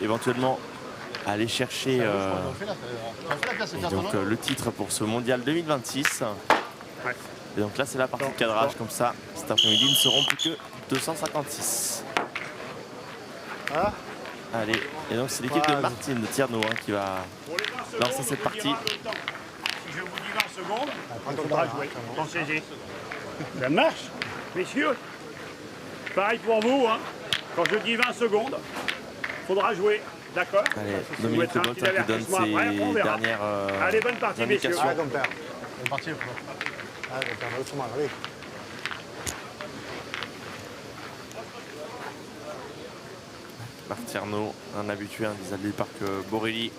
éventuellement aller chercher le titre pour ce mondial 2026. Et donc là, c'est la partie de cadrage comme ça. Cet après-midi, ils ne seront plus que 256. Allez, et donc c'est l'équipe de Martine de Tierno qui va lancer cette partie. Si je vous dis 20 secondes, il faudra jouer. Pensez-y. Ça marche, messieurs. Pareil pour vous, hein. Quand je dis 20 secondes, il faudra jouer. D'accord. Allez, Dominique Lebot qui donne ses dernières Allez, bonne partie, messieurs. indications. Bonne partie. Marc Tierno, un habitué du parc Borelli.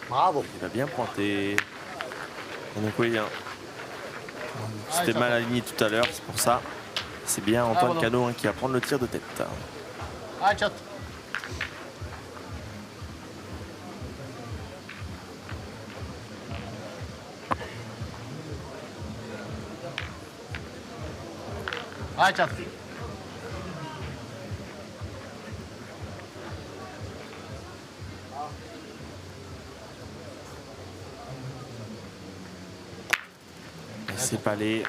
Bravo. Il va bien pointer. Donc oui, c'était mal aligné tout à l'heure, c'est pour ça. C'est bien Antoine Cano qui va prendre le tir de tête. Ah, chat. Ah, chat. C'est Palais.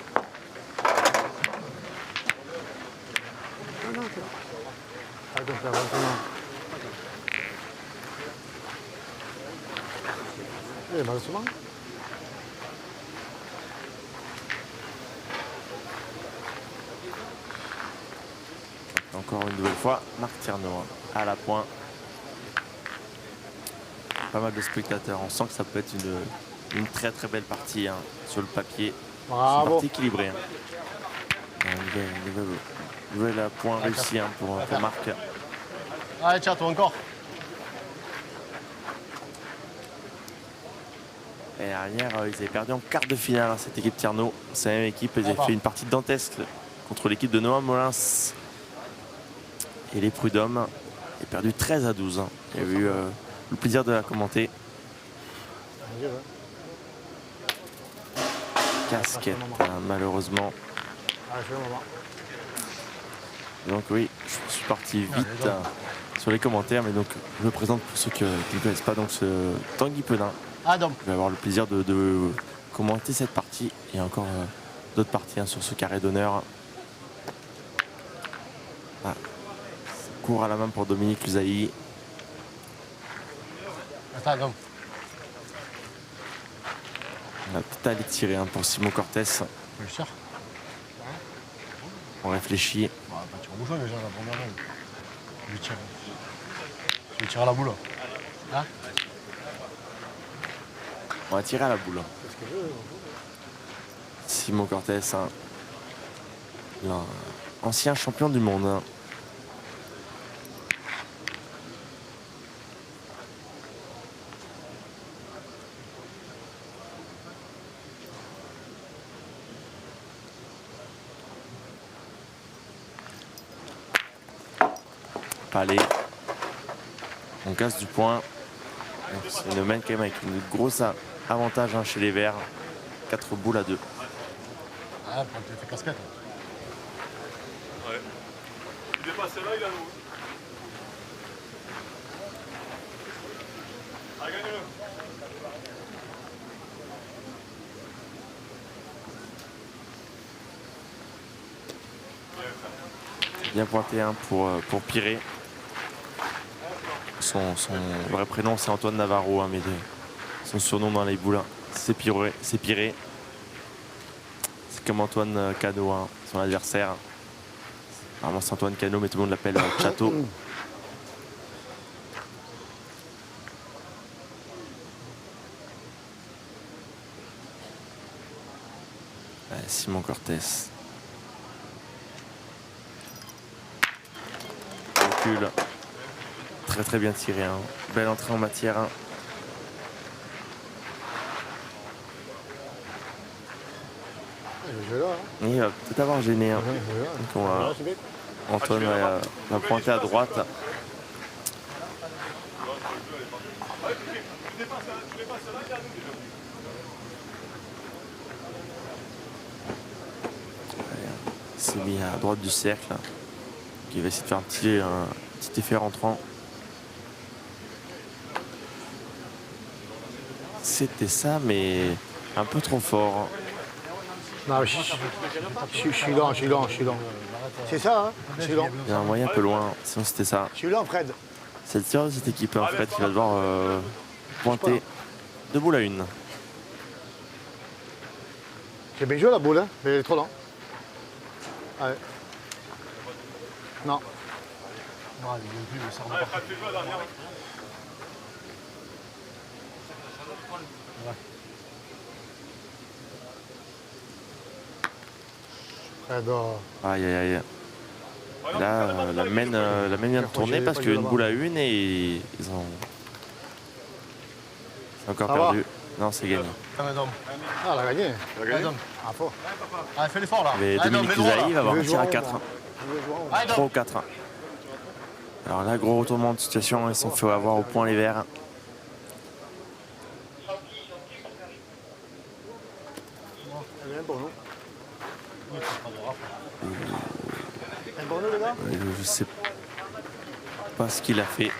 Encore une nouvelle fois, Marc Tierno à la pointe. Pas mal de spectateurs. On sent que ça peut être une très très belle partie sur le papier. C'est une partie équilibrée. Nouvel point réussi pour Marc. Allez, chat, encore. Et dernière, ils avaient perdu en quart de finale cette équipe Tierno. C'est la même équipe, ils avaient fait une partie dantesque contre l'équipe de Noam Molins. Et les Prud'hommes ont perdu 13-12. Il y a eu le plaisir de la commenter. Casquette, malheureusement. Donc oui, je suis parti vite sur les commentaires, mais donc je me présente pour ceux qui ne connaissent pas, donc ce Tanguy Pedin. Je vais avoir le plaisir de commenter cette partie et encore d'autres parties sur ce carré d'honneur. Ah. Court à la main pour Dominique Luzaï. On va peut-être aller tirer pour Simon Cortés. On réfléchit. Je vais tirer à la boule. Hein? On va tirer à la boule. Simon Cortés, l'ancien champion du monde. Palais. On casse du point. C'est une main quand même avec une grosse avantage chez les Verts. 4 boules à 2. Ah, tu fait casquette. Ouais. Il dépasse là, il a l'eau. Ah, gagne-le. Bien pointé pour Piré. Son vrai prénom c'est Antoine Navarro, mais son surnom dans les boules c'est Piré. C'est comme Antoine Cano, son adversaire. Normalement c'est Antoine Cano, mais tout le monde l'appelle Chateau. Simon Cortés. Recule. Très très bien tiré. Belle entrée en matière. Il va peut-être avoir gêné. Donc Antoine va pointer à droite. C'est mis à droite du cercle. Il va essayer de faire un petit effet rentrant. c'était ça, mais un peu trop fort. Non, je suis lent. C'est ça, hein? Je suis lent. Il y a un moyen un peu loin, sinon c'était ça. Je suis lent, Fred. C'est le tir de cette équipe, en fait, qui va devoir pointer 2 boules à 1. J'ai bien joué la boule, hein, mais il est trop lent. Ouais. Non. Fred, Aïe, aïe, aïe. Là, la mène vient de tourner parce qu'il y a une boule à 1 et ils ont... C'est encore Ça perdu. va Non, c'est gagné. Ah, elle a gagné. Ah, fort. Allez, fais l'effort là. Mais Allez, Dominique Dom, mets droit, Usaï va avoir un tir à 4. Allez, Dom. 3 ou 4. Alors là, gros retournement de situation, ils sont fait avoir au point les verts. Je sais pas ce qu'il a fait.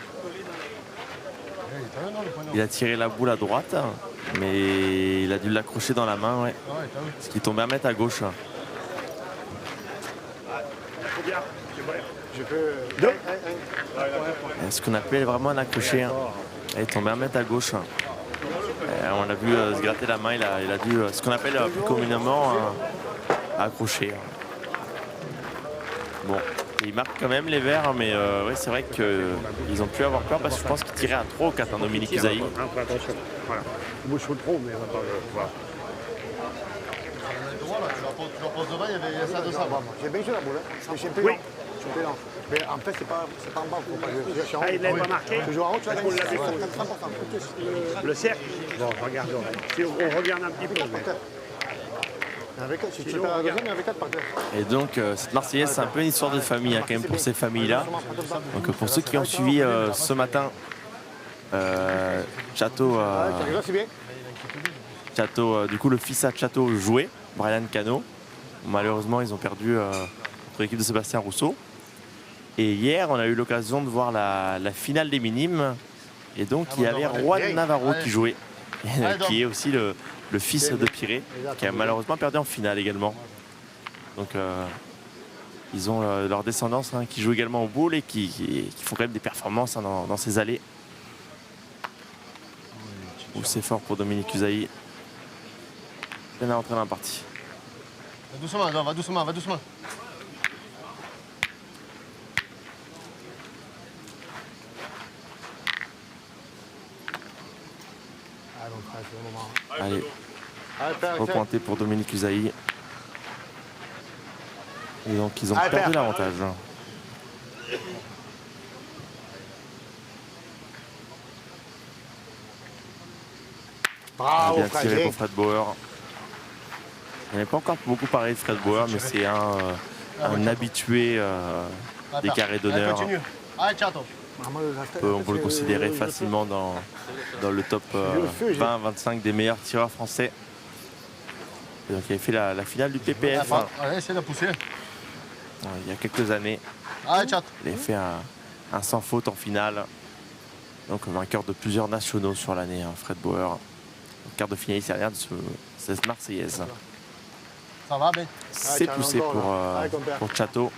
Il a tiré la boule à droite, mais il a dû l'accrocher dans la main, ouais. Ce qui tombait à mettre à gauche. Ce qu'on appelle vraiment un accroché. Il est tombé à mettre à gauche. On a vu se gratter la main, il a dû, ce qu'on appelle plus communément accrocher. Bon, il marque quand même les verts, mais ouais, c'est vrai qu'ils ont pu avoir peur parce que je pense qu'il tirait à 3 ou 4 Dominique Usaï. Attention, voilà. Il bouge trop, mais on va pas le voir. Tu leur poses devant, il y avait ça de ça. J'ai bien joué la boule, hein. Je suis un peu lent. Je suis un peu lent. Mais en fait, c'est pas en bas, faut pas jouer. Ah, il l'a pas marqué. Tu joues en haut, tu vas gagner. On l'avait fait. C'est important. Le cercle. Bon, regardons. Si on regarde un petit peu. Si tu perds la deuxième, il y avait 4 par terre. Et donc, cette Marseillaise, c'est un peu une histoire de famille, hein, quand même, pour ces familles-là. Donc, pour ceux qui ont suivi ce matin, Chateau, du coup, le fils à Chateau jouait, Brian Cano. Malheureusement, ils ont perdu contre l'équipe de Sébastien Rousseau. Et hier, on a eu l'occasion de voir la finale des minimes. Et donc, il y avait Juan Navarro qui jouait, qui est aussi le fils de Piré, qui a malheureusement perdu en finale également. Donc, ils ont leur descendance qui joue également au boule et qui font quand même des performances dans ces allées. C'est fort pour Dominique Usaï. Il vient à rentrer dans la partie. Va doucement, va doucement. Allez, repointé pour Dominique Usaï. Et donc ils ont perdu l'avantage. Bravo, bien tiré pour Fred Bauer. Il n'y avait pas encore beaucoup parlé de Fred Bauer, mais c'est un habitué des carrés d'honneur. On peut le considérer facilement dans le top 20-25 des meilleurs tireurs français. Et donc il avait fait la finale du PPF Essaye de pousser. il y a quelques années. Il avait fait un sans faute en finale. Donc vainqueur de plusieurs nationaux sur l'année, Fred Bauer. Quart de finaliste derrière de cette Marseillaise. Ça va, Ben? C'est poussé pour Chateau.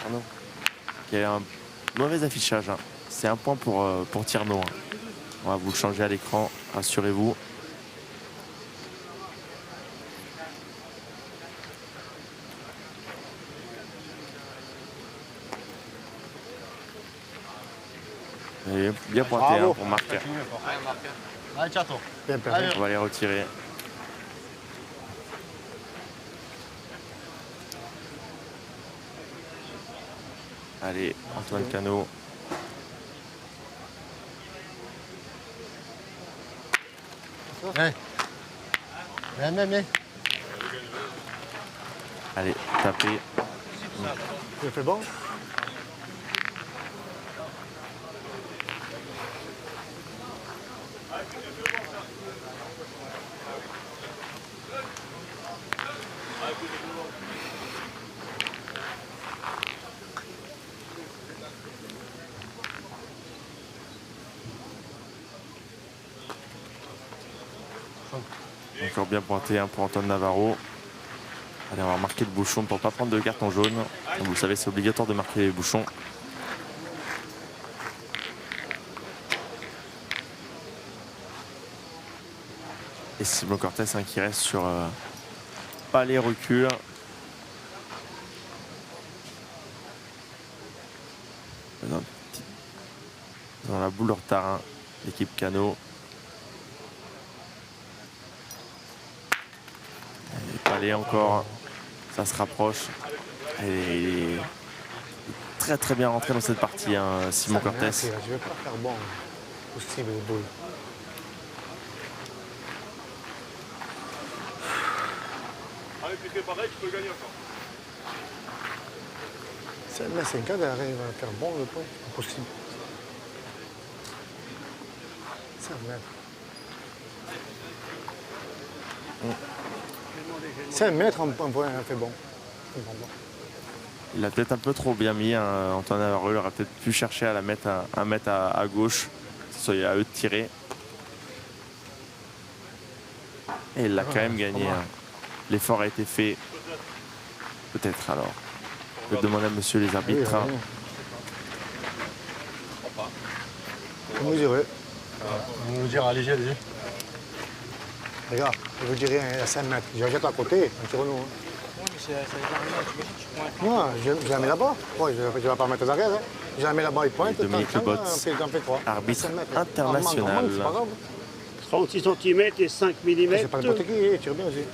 Pardon. Il y a un mauvais affichage. C'est un point pour Tierno. On va vous le changer à l'écran, rassurez-vous. Et bien pointé pour marquer. Allez, Chateau. On va les retirer. Allez, Antoine Cano. Viens. Allez, tapez. Il fait bon. encore bien pointé pour Antoine Navarro. Allez, on va marquer le bouchon pour ne pas prendre de carton jaune. Comme vous le savez, c'est obligatoire de marquer les bouchons. Et Simon Cortés qui reste sur pas les reculs. Dans la boule de retard, l'équipe Cano. Allez, encore, ça se rapproche. Et il est très bien rentré dans cette partie, Simon Cortés. Je ne vais pas faire bon possible les boules. Allez, tu fais pareil, tu peux gagner encore. C'est un 5 ans arrive à faire bon le point. Impossible. 5 mètres. 5 mètres en point, fait bon. Il a peut-être un peu trop bien mis, Antoine Navarro. Il aurait peut-être pu chercher à la mettre à gauche, que ce soit à eux de tirer. Et il l'a quand même gagné. L'effort a été fait. Peut-être alors. Je vais demander à monsieur les arbitres. Vous me direz. Vous me direz, allez-y. Regarde, je vous dirais à 5 mètres. Je la jette à côté, un tire-nous. Oui, mais ça arrive, Non, je la mets là-bas. Ouais, je ne vais pas mettre derrière. Hein. Je la mets là-bas, il pointe. Dominique Lebot, arbitre international. 36 cm et 5 mm. C'est pas n'importe qui, il tire bien aussi.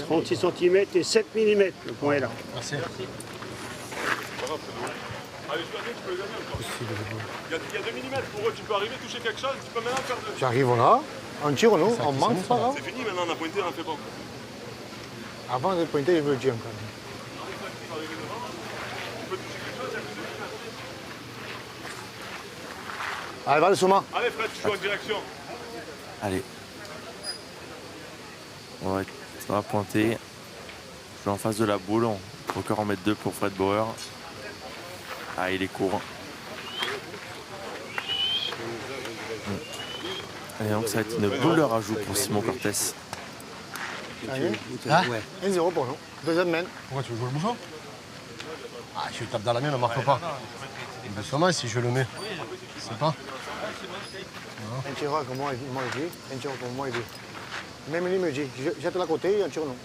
36 cm et 7 mm, le point est là. Merci. Allez, je tu peux le gagner encore. Il y a 2 mm pour eux, tu peux arriver, toucher quelque chose, tu peux maintenant faire de... J'arrive là, on tire, nous, on manque, c'est pas grave. C'est fini maintenant, on a pointé, on a fait bon. Avant de pointer, je veux le dire quand même. Allez, va le Souma. Allez Fred, tu joues en direction. Allez. Ça va pointer. Je vais en face de la boule. On peut encore en mettre 2 pour Fred Bauer. Ah, il est court. Et donc ça va être une boule de rajout pour Simon Cortés. Allez. 1-0 pour nous. Deuxième main. Pourquoi tu veux jouer le bouchon? Ah, si je tape dans la mienne, on ne marque pas. Mais sûrement, si je le mets. Je sais pas. Un tireur comme moi, il dit. Un tireur comme moi, il dit. Même lui me dit, jette à côté et un tire non.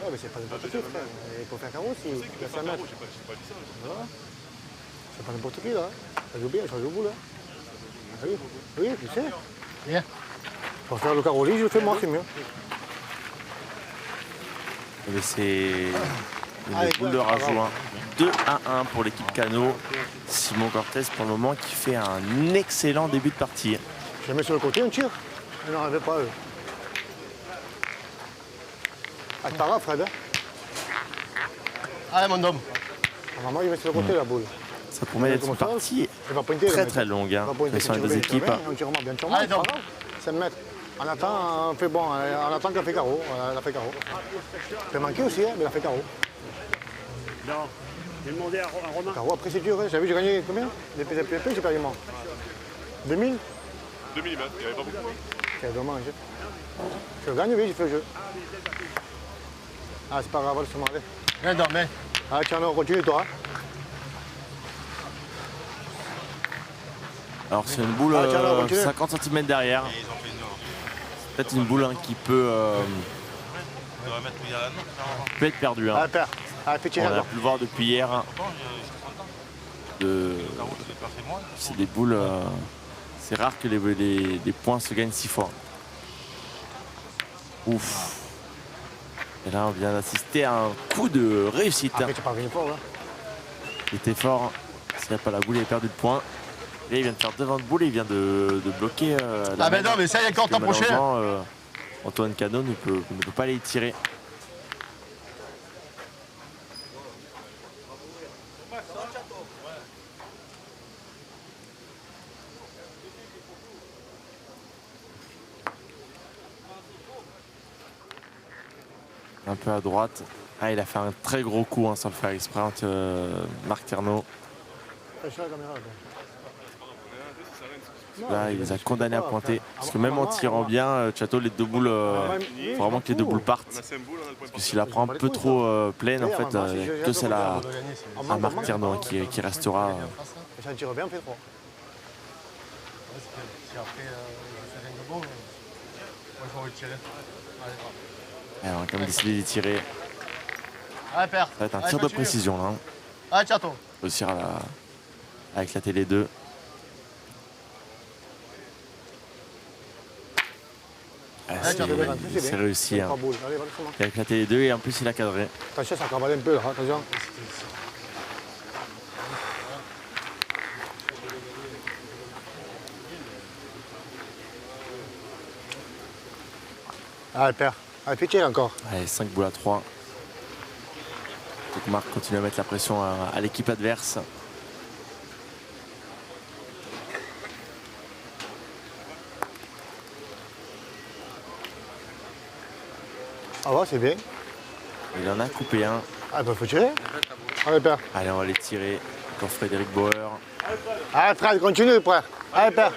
Ouais, mais c'est pas n'importe qui, frère. Il faut faire carreau si il y a 5 mètres. Voilà. C'est pas n'importe qui, là. Ça joue bien, ça joue au bout, là. Ah oui, oui, tu sais. Bien. Pour faire le carreau, je le fais moi, c'est mieux. Mais c'est une boule de rajout. 2-1 pour l'équipe Cano. Simon Cortés, pour le moment, qui fait un excellent début de partie. Je le mets sur le côté, on tire. Ils n'en avaient pas, eux. Ah, c'est pas grave, Fred. Hein. Allez, mon homme. Normalement, il met sur le côté, la boule. Ça promet d'être une partie très longue. Ce sont les deux équipes. On tire bien, c'est pas grave. 5 mètres. On attend, on fait bon, on attend qu'elle fait carreau. Elle a fait carreau. Elle peut manquer aussi, hein, mais elle a fait carreau. Non, j'ai demandé à Romain. Carreau, après c'est dur, hein. J'ai vu, j'ai gagné combien? Des PPP, j'ai perdu moi. 2000? 2 mm, il n'y avait pas beaucoup. Hein. C'est dommage. Je gagne, oui, j'ai fait le jeu. Ah, c'est pas grave, le allez. Viens dormir. Ah, tiens, on continue, toi. Alors c'est une boule 50 cm derrière. C'est peut-être une boule qui peut être perdue. Ah, perd. Ah, fais tirer. On a pu le voir depuis hier. C'est des boules. C'est rare que les points se gagnent si fort. Ouf. Et là, on vient d'assister à un coup de réussite. Ah, mais tu pas venu fort, là. Il était fort. S'il n'y a pas la boule, il a perdu de points. Et il vient de faire devant de boule et il vient de bloquer la Ah, mais non, mais ça y est, quand t'approcher. Antoine Cano ne peut pas les tirer. Un peu à droite. Ah, il a fait un très gros coup sans le faire exprès, Marc Tierno. Là, il les a condamnés à pointer. Parce que même en tirant bien, Chateau, les deux boules, faut vraiment que les deux boules partent. Parce que s'il la prend un peu trop pleine, en fait, que celle à Marc Tierno qui restera. C'est un tir bien, on fait 3. Si après, je fais rien de bon, moi je vais retirer. On va quand même décider d'y tirer. Allez, père. Ça va être un tir de précision là. Allez, Chateau. Réussir à éclater les deux. C'est réussi. Hein. Il a éclaté les deux et en plus il a cadré. Attention, ça cavale un peu là, attention. Allez, père. Allez, pitcher encore. Allez, 5 boules à 3. Donc Marc continue à mettre la pression à l'équipe adverse. Ah ouais, c'est bien. Il en a coupé un. Ah, bah, faut tirer. Allez, père. Allez, on va les tirer. Encore Frédéric Bauer. Allez, frère, continue, frère. Allez, père.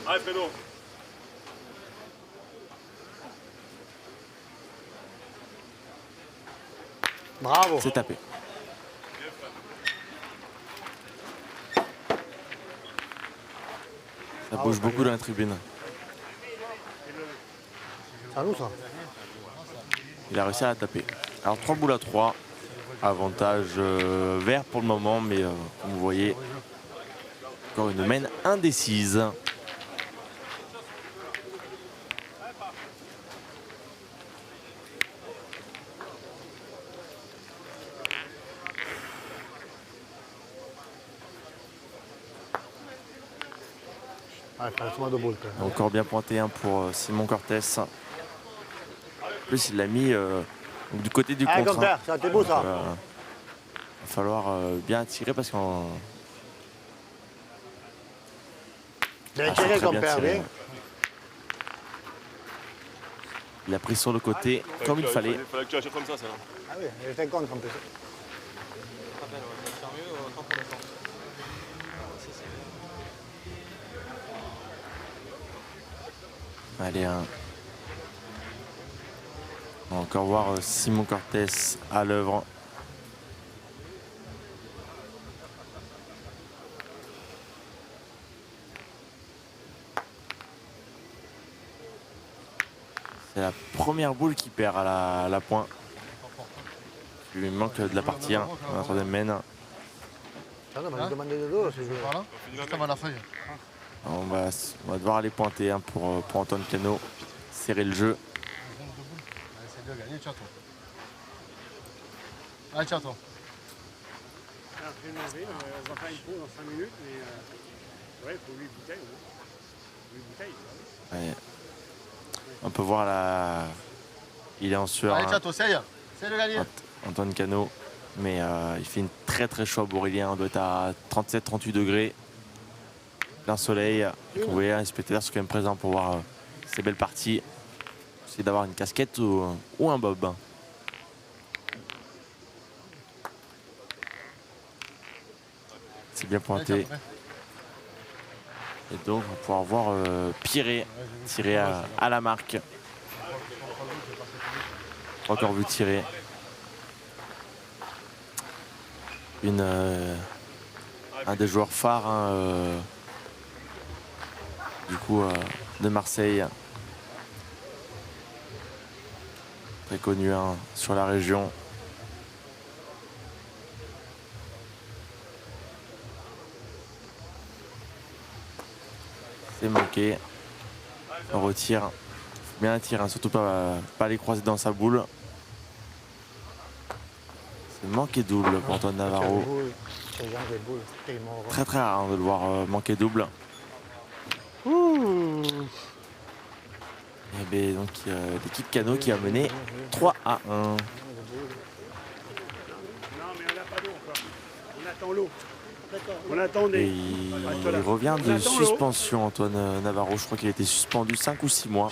Allez, Fredo. Bravo. C'est tapé. Ça bouge beaucoup dans la tribune. C'est à nous, ça. Il a réussi à la taper. Alors 3 boules à 3. Avantage vert pour le moment, mais comme vous voyez, encore une main indécise. Allez, frère, laisse-moi deux boules, frère. Encore bien pointé hein, pour Simon Cortés. En plus, il l'a mis donc, du côté du Allez, contre. comme père, ça, t'es beau, ça. Il va falloir bien tirer parce qu'on... Bien Ah, c'est tiré, très comme bien père, tiré. bien. Il a pris sur le côté comme il fallait. Il fallait que tu achètes comme ça, ça. Ah oui, elle était contre, en plus. Allez, on va encore voir Simon Cortés à l'œuvre. C'est la première boule qui perd à la pointe. Il lui manque de la partie 1 dans la troisième main. Ça, on m'a demandé de dos, c'est Voilà, juste avant la feuille. On va devoir aller pointer hein, pour Antoine Cano, serrer le jeu. Allez, c'est de gagner, Chateau. Allez, Chateau. On va faire une pause dans 5 minutes, mais ouais, il faut 8 bouteilles. 8 bouteilles. Ouais. On peut voir là, il est en sueur. Allez, Hein. Chateau, c'est de gagner. Antoine Cano, mais il fait une très très chaud à Aurélien. On doit être à 37-38 degrés. Plein soleil. Vous voyez, les spectateurs sont quand même présents pour voir ces belles parties. C'est d'avoir une casquette ou un bob. C'est bien pointé. Et donc, on va pouvoir voir Piré tirer à la marque. Encore vu tirer. Un des joueurs phares hein, du coup de Marseille. Très connu hein, sur la région. C'est manqué. On retire. Faut bien la tirer, hein, surtout pas les croiser dans sa boule. C'est manqué double pour Antoine Navarro. Très très rare hein, de le voir manquer double. Et bien, donc l'équipe Cano qui a mené 3-1. Non, mais on n'a pas d'eau encore. On attend l'eau. On attend Et des... il revient de suspension, Antoine Navarro. Je crois qu'il a été suspendu 5 ou 6 mois.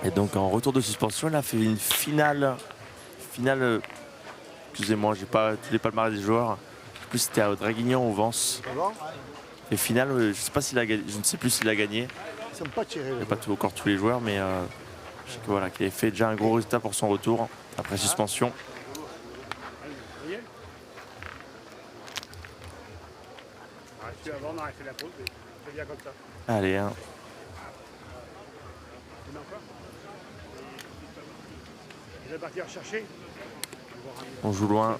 Et donc en retour de suspension, il a fait une finale. Excusez-moi, j'ai pas tous les palmarès des joueurs. En plus, c'était à Draguignan au Vence. Et final, je ne sais pas s'il a gagné, je ne sais plus s'il a gagné. Ils sont pas tirés. Il n'y a pas encore tous les joueurs, mais je sais que voilà, qu'il avait fait déjà un gros résultat pour son retour après suspension. Avant, on aurait fait la pause, mais c'est bien comme ça. Allez, hein. Je vais partir chercher. On joue loin.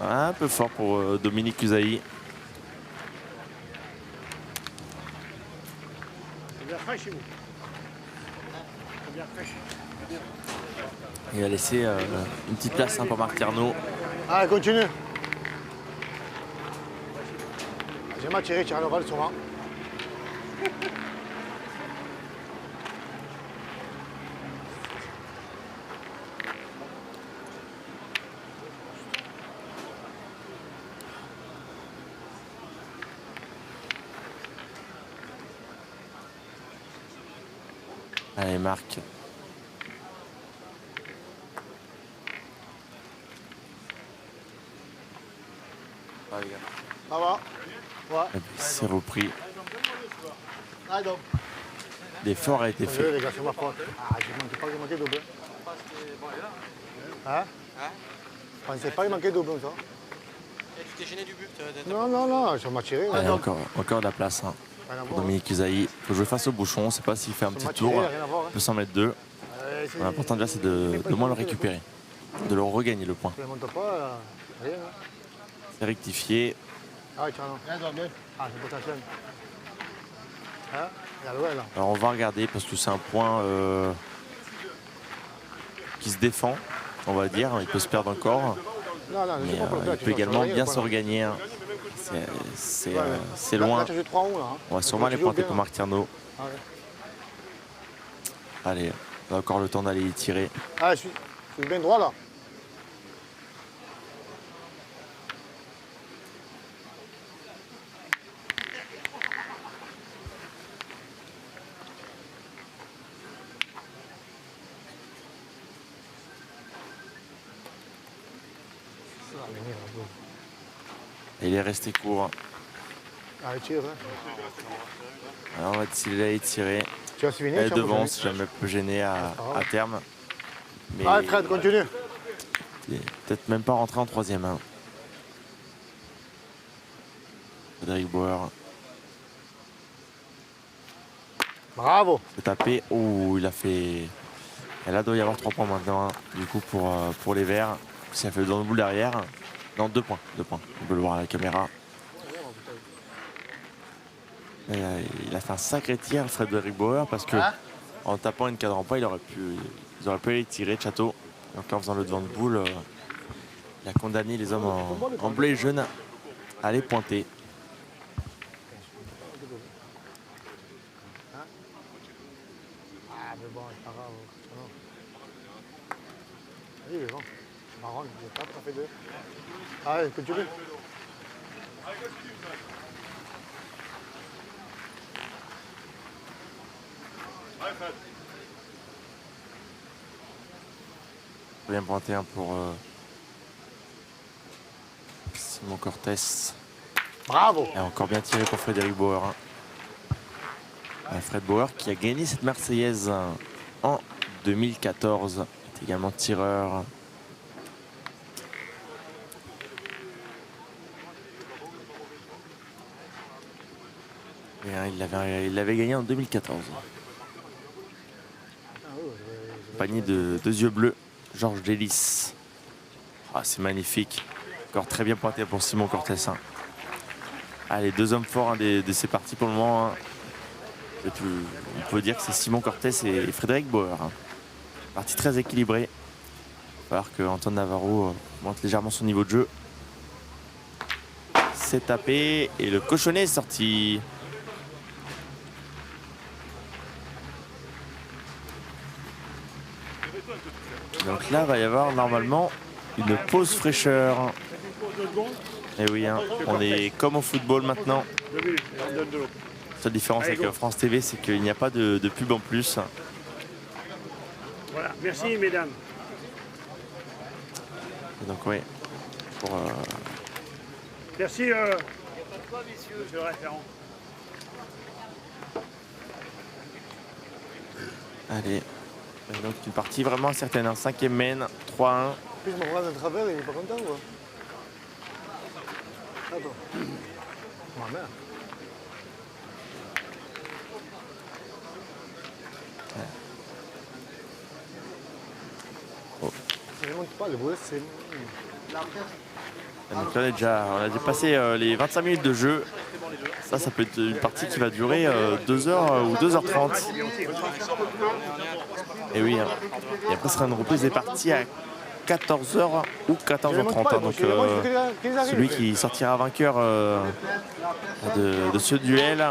Un peu fort pour Dominique Cusailly. C'est bien frais chez vous. C'est bien frais. Il a laissé une petite place pour Marc Tierno. Allez, continue. J'ai mal tiré, tiré l'oval souvent. Allez, Marc. Ça va. Ouais. C'est repris. Allez, donc. L'effort a été fait. Les gars, c'est ma faute. Ah, j'ai manqué double. Hein? Je pensais pas qu'il manquait double, ça. Et tu t'es gêné du but Non, ça m'a tiré. Allez, encore de la place pour Dominique Cusailly. Il faut jouer face au bouchon. On ne sait pas s'il fait un petit tour. Il peut s'en mettre deux. L'important déjà, c'est de moins le récupérer. De le regagner le point. Tu ne montes pas, rien. C'est rectifié. Ah oui, tiens, non. Ah, c'est potentiel. Hein? Regarde, ouais, là. Alors on va regarder parce que c'est un point qui se défend, on va dire. Il peut se perdre encore. Non, mais il peut également bien se regagner. Hein. C'est loin. On va sûrement aller pointer pour Marc Tierno. Ah, ouais. Allez, on a encore le temps d'aller y tirer. Ah, je suis bien droit là. Et il est resté court. Allez, tire. Hein. Alors on va essayer de tirer. Tu vas se finir. Elle est devant, si jamais peut gêner à terme. Mais allez, Fred, continue. Peut-être même pas rentrer en troisième. Hein. Frédéric Bauer. Bravo. C'est tapé. Oh, il a fait. Et là, doit y avoir 3 points maintenant. Hein. Du coup, pour les Verts. Ça fait le dans le boule derrière. Non, 2 points. 2 points. On peut le voir à la caméra. Il a fait un sacré tir, Frédéric Bauer, parce que en tapant une cadre en pas, ils auraient pu aller tirer Château. Donc en faisant le devant de boule, il a condamné les hommes en bleu et jaune à aller pointer. Ah, mais bon, c'est pas grave. Oui, mais bon. Marron, il est pas, ça fait 2. Allez, continue. Bien pointé pour Simon Cortés. Bravo. Et encore bien tiré pour Frédéric Bauer. Hein. Fred Bauer qui a gagné cette Marseillaise en 2014. Est également tireur. Et, il l'avait gagné en 2014. Panier de 2 yeux bleus. Georges Delis. Ah, c'est magnifique. Encore très bien pointé pour Simon Cortés. Hein. Allez, 2 hommes forts de ces parties pour le moment. Hein. On peut dire que c'est Simon Cortés et Frédéric Bauer. Hein. Partie très équilibrée. Il va falloir que Antoine Navarro monte légèrement son niveau de jeu. C'est tapé et le cochonnet est sorti. Donc là, il va y avoir normalement une pause fraîcheur. Et oui, hein, on est comme au football maintenant. La seule différence avec France TV, c'est qu'il n'y a pas de pub en plus. Voilà, merci mesdames. Et donc oui, Merci Monsieur le référent. Allez. Donc une partie vraiment certaine. 5e main, 3-1. En plus, mon bras de travers, il est pas content, quoi. Attends. Ma mère. Ça ne monte pas, le bruit, c'est... Donc là, on a déjà passé les 25 minutes de jeu. Ça peut être une partie qui va durer 2 heures ou 2h30. Et oui, hein. Et après, ce sera une reprise des parties à 14h ou 14h30. Hein. Donc celui qui sortira vainqueur de ce duel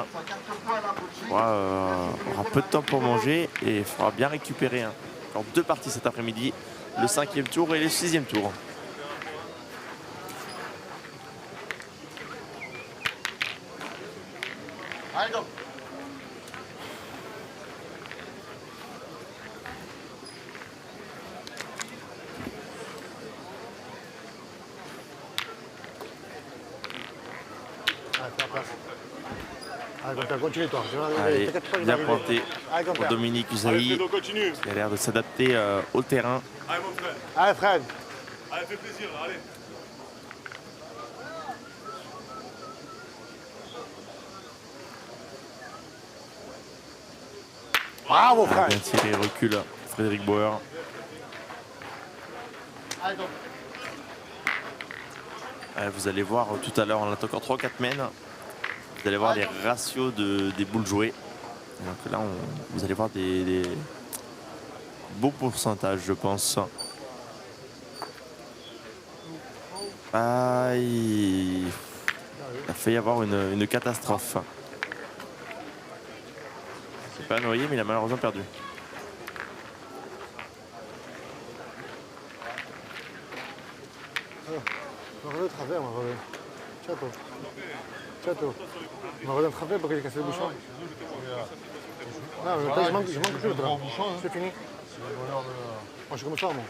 aura peu de temps pour manger et fera bien récupérer. Hein. Encore 2 parties cet après-midi, le 5e tour et le 6e tour. Allez, go. Allez, fais la place. Allez, compère, continue, toi. Allez, T'inquiète pas, il va bien arriver. pointé Allez, pour compère. Dominique Allez, Usaï, Fredo, continue. qui a l'air de s'adapter au terrain. Allez, mon frère. Allez, Fred. Allez, fais plaisir, allez. Bravo, Ah, Fred. bien tiré, recule Frédéric Bauer. Allez, go. Vous allez voir tout à l'heure, on a encore 3-4 mains. Vous allez voir les ratios des boules jouées. Donc là, vous allez voir des beaux pourcentages, je pense. Ah, il a failli y avoir une catastrophe. C'est pas noyé, mais il a malheureusement perdu. On va de travers, on va revenir. Ciao, toi. Ciao, toi. On va revenir de travers parce que j'ai cassé le bouchon. Non, mais je manque plus, toi. C'est fini. Moi, je suis comme ça, moi.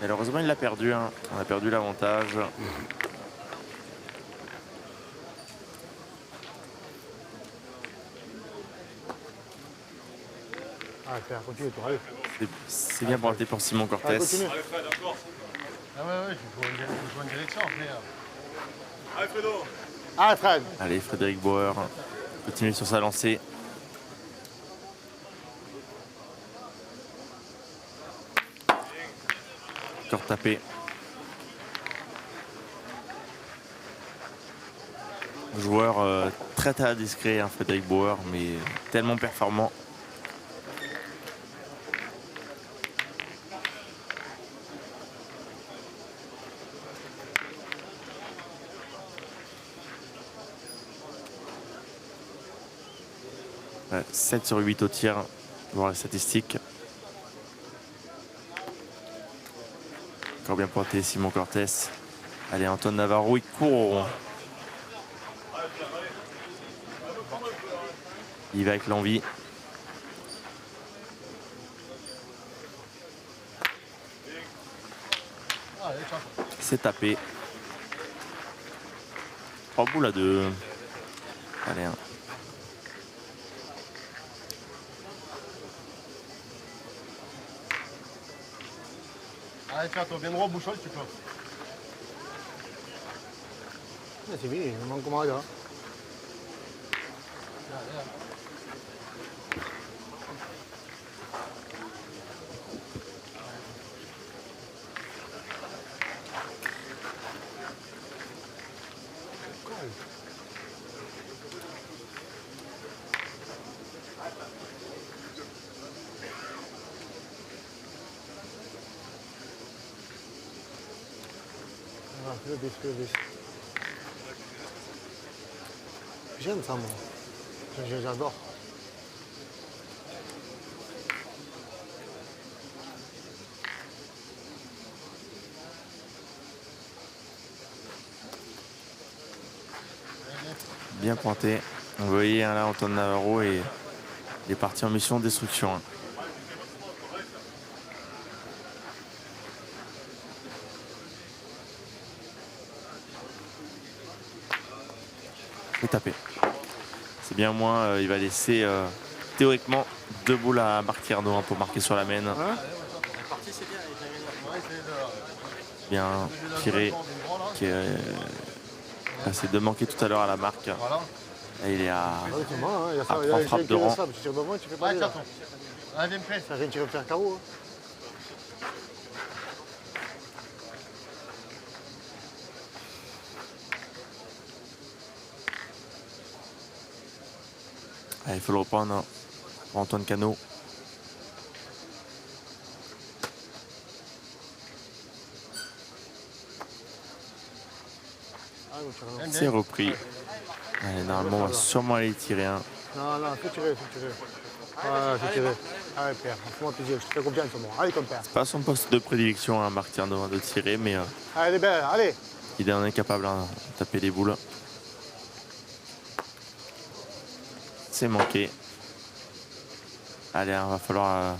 Malheureusement, il l'a perdu. Hein. On a perdu l'avantage. Allez, frère, continue, toi. Allez. C'est bien pointé pour Simon Cortés. Allez, continue. Allez, Fred, encore. Ah ouais, je joue en direction après. Allez, Fredo. Allez, Fred. Allez, Frédéric Bauer continue sur sa lancée. Encore tapé. Joueur très très discret, hein, Frédéric Bauer, mais tellement performant. Ouais, 7 sur 8 au tir, voir les statistiques. Encore bien pointé Simon Cortés. Allez, Antoine Navarro, il court. Il va avec l'envie. C'est tapé. 3 boules à 2. Allez, hein. Allez, tiens-toi bien droit au bouchon, tu peux. C'est fini, il manque comment là. Le bis, le bis. J'aime ça, moi. J'adore. Bien pointé. Vous voyez hein, là Antoine Navarro et il est parti en mission de destruction. Hein. Et taper. C'est bien moins, il va laisser théoriquement 2 boules à Marc Tierno pour marquer sur la main. Bien tiré, qui est passé de manquer tout à l'heure à la marque. Et il est à 3 frappes de rang. Allez, viens me faire. Ça vient de tirer faire KO. Allez, il faut le reprendre pour Antoine Cano. C'est repris. Allez, normalement, on va sûrement aller tirer un. Non, non, faut tirer. Ah, faut tirer. Allez, Pierre, fais-moi plaisir, je te fais confiance, moi. Allez, comme Pierre. C'est pas son poste de prédilection, hein, Marc Tierno, de tirer, mais Allez, belle, allez. il en est capable de taper les boules. C'est manqué. Allez, il va falloir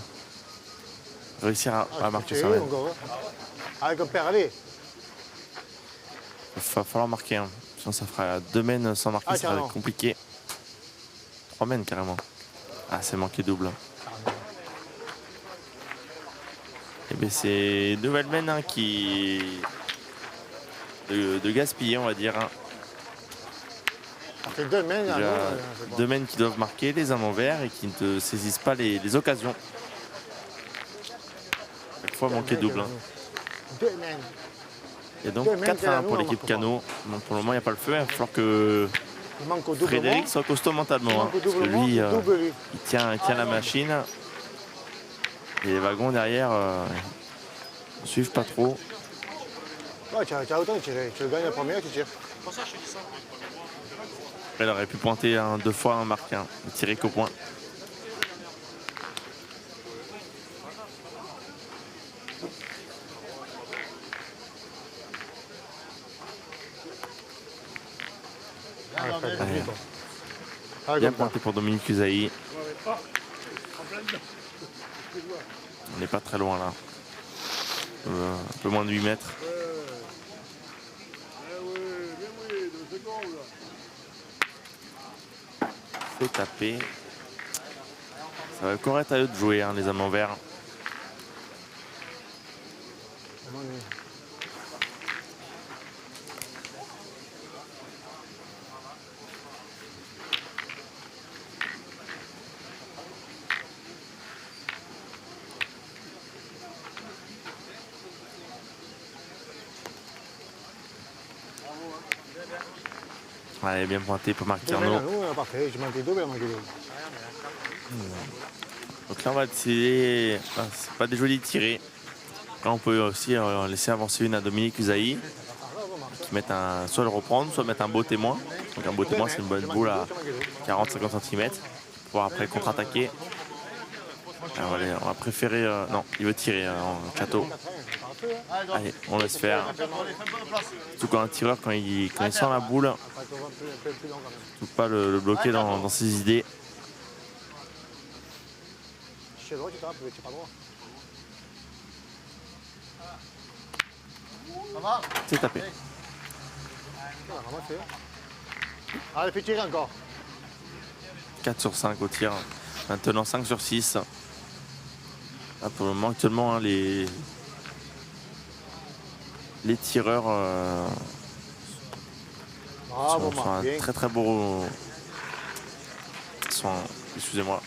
réussir à marquer sur la main. Allez, comme Pierre, allez. Il va falloir marquer. Hein. Sinon, ça fera 2 mènes sans marquer, ça va être compliqué. 3 mènes carrément. Ah, c'est manqué double. Et bien, c'est une nouvelle mène hein, de gaspiller, on va dire. Hein. Ça fait 2 mènes. Déjà, 2 mènes qui doivent marquer, les amants verts et qui ne saisissent pas les occasions. Chaque fois manqué double. Hein. 2 mènes. Il y a donc 4-1 pour l'équipe Cano. Bon, pour le moment, il n'y a pas le feu. Il va falloir que Frédéric soit costaud mentalement. Hein, parce que lui, il tient la machine. Et les wagons derrière ne suivent pas trop. Ouais, tu as autant de tirer. Tu le gagnes la première, tu tires. Pour ça, je te dis ça. Après, il aurait pu pointer 2 fois un marque, hein, et tirer qu'au point. Bien pointé pour Dominique Usaï. On n'est pas très loin là. Un peu moins de 8 mètres. C'est tapé. Ça va encore être à eux de jouer, hein, les amants verts. Allez, bien pointé pour Marc Tierno. Parfait, j'ai manqué 2, mais manqué 2. Donc là, on va essayer. C'est pas des jolis tirés. Là, on peut aussi laisser avancer une à Dominique Usaï. Qui mettent soit le reprendre, soit mettre un beau témoin. Donc un beau témoin, c'est une bonne boule à 40-50 cm. Pour pouvoir après contre-attaquer. On va préférer. Non, il veut tirer en château. Allez, on laisse faire. Surtout quand un tireur, quand il sent la boule, il ne faut pas le bloquer dans ses idées. C'est tapé. Allez, fais tirer encore. 4 sur 5 au tir. Maintenant 5 sur 6. Là, pour le moment, actuellement, hein, les tireurs sont un très très beau. Excusez-moi.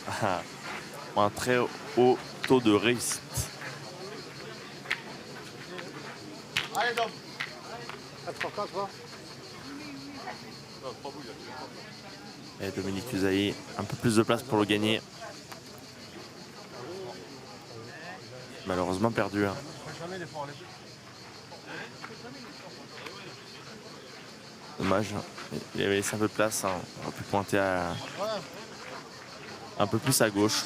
Ont un très haut taux de réussite. Allez, Dom. 4 pour 4, quoi. Et Dominique Usaï, un peu plus de place pour le gagner. Malheureusement perdu. Hein. Dommage. Il avait laissé un peu de place. Hein. On aurait pu pointer un peu plus à gauche.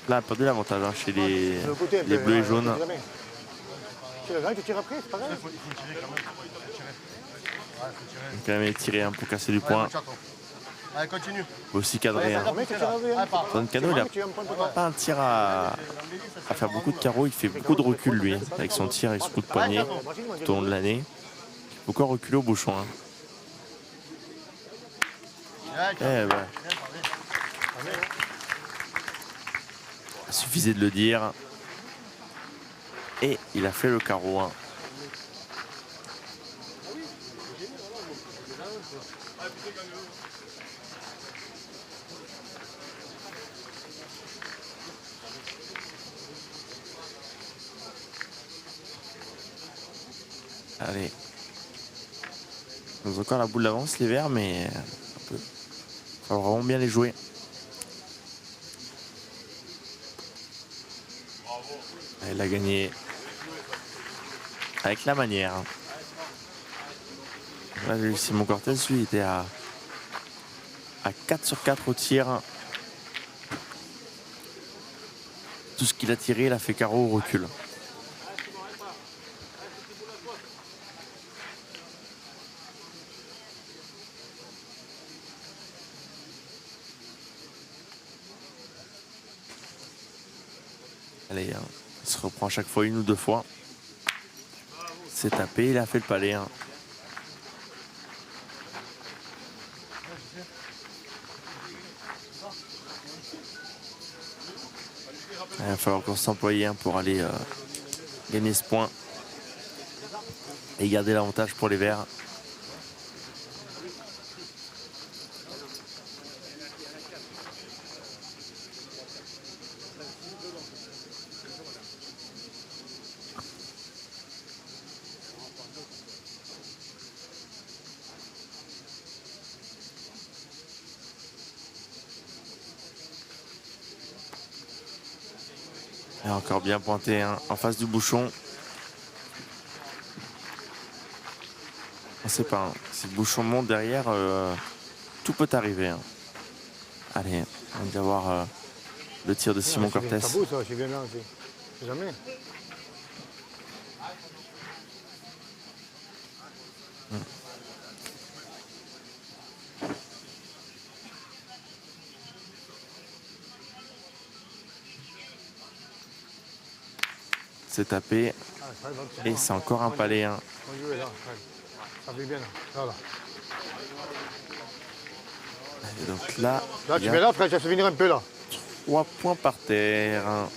Là, a perdu l'avantage hein, chez les bleus et jaunes. Tu le gagnes, tu tires après, c'est pas grave. Il faut tirer quand même. Il faut quand même tirer un pour casser du point. Allez, continue. Il faut aussi cadrer. Hein. Antoine Cano, il n'a pas un tir à faire beaucoup de carreaux. Il fait beaucoup de recul, lui, avec son tir, avec ce coup de poignet tout au long de l'année. Il faut encore reculer au bouchon. Hein. Eh ben. Il suffisait de le dire. Et il a fait le carreau 1. Allez. Ils ont encore la boule d'avance les verts, mais il va vraiment bien les jouer. Il a gagné avec la manière. Là, Simon Cortez, lui, était à 4 sur 4 au tir. Tout ce qu'il a tiré, il a fait carreau au recul. Allez, hein, il se reprend à chaque fois 1 ou 2 fois. C'est tapé, il a fait le palais. Hein. Il va falloir qu'on s'emploie pour aller gagner ce point et garder l'avantage pour les verts. Et encore bien pointé hein, en face du bouchon. On ne sait pas, hein. Si le bouchon monte derrière, tout peut arriver. Hein. Allez, on va voir le tir de Simon Cortez. C'est bien là aussi. Jamais. C'est tapé. Et c'est encore un palais. Hein. Ça fait bien là. Voilà. Et donc là, Tu mets là, frère, ça se finir un peu là. 3 points par terre. Hein,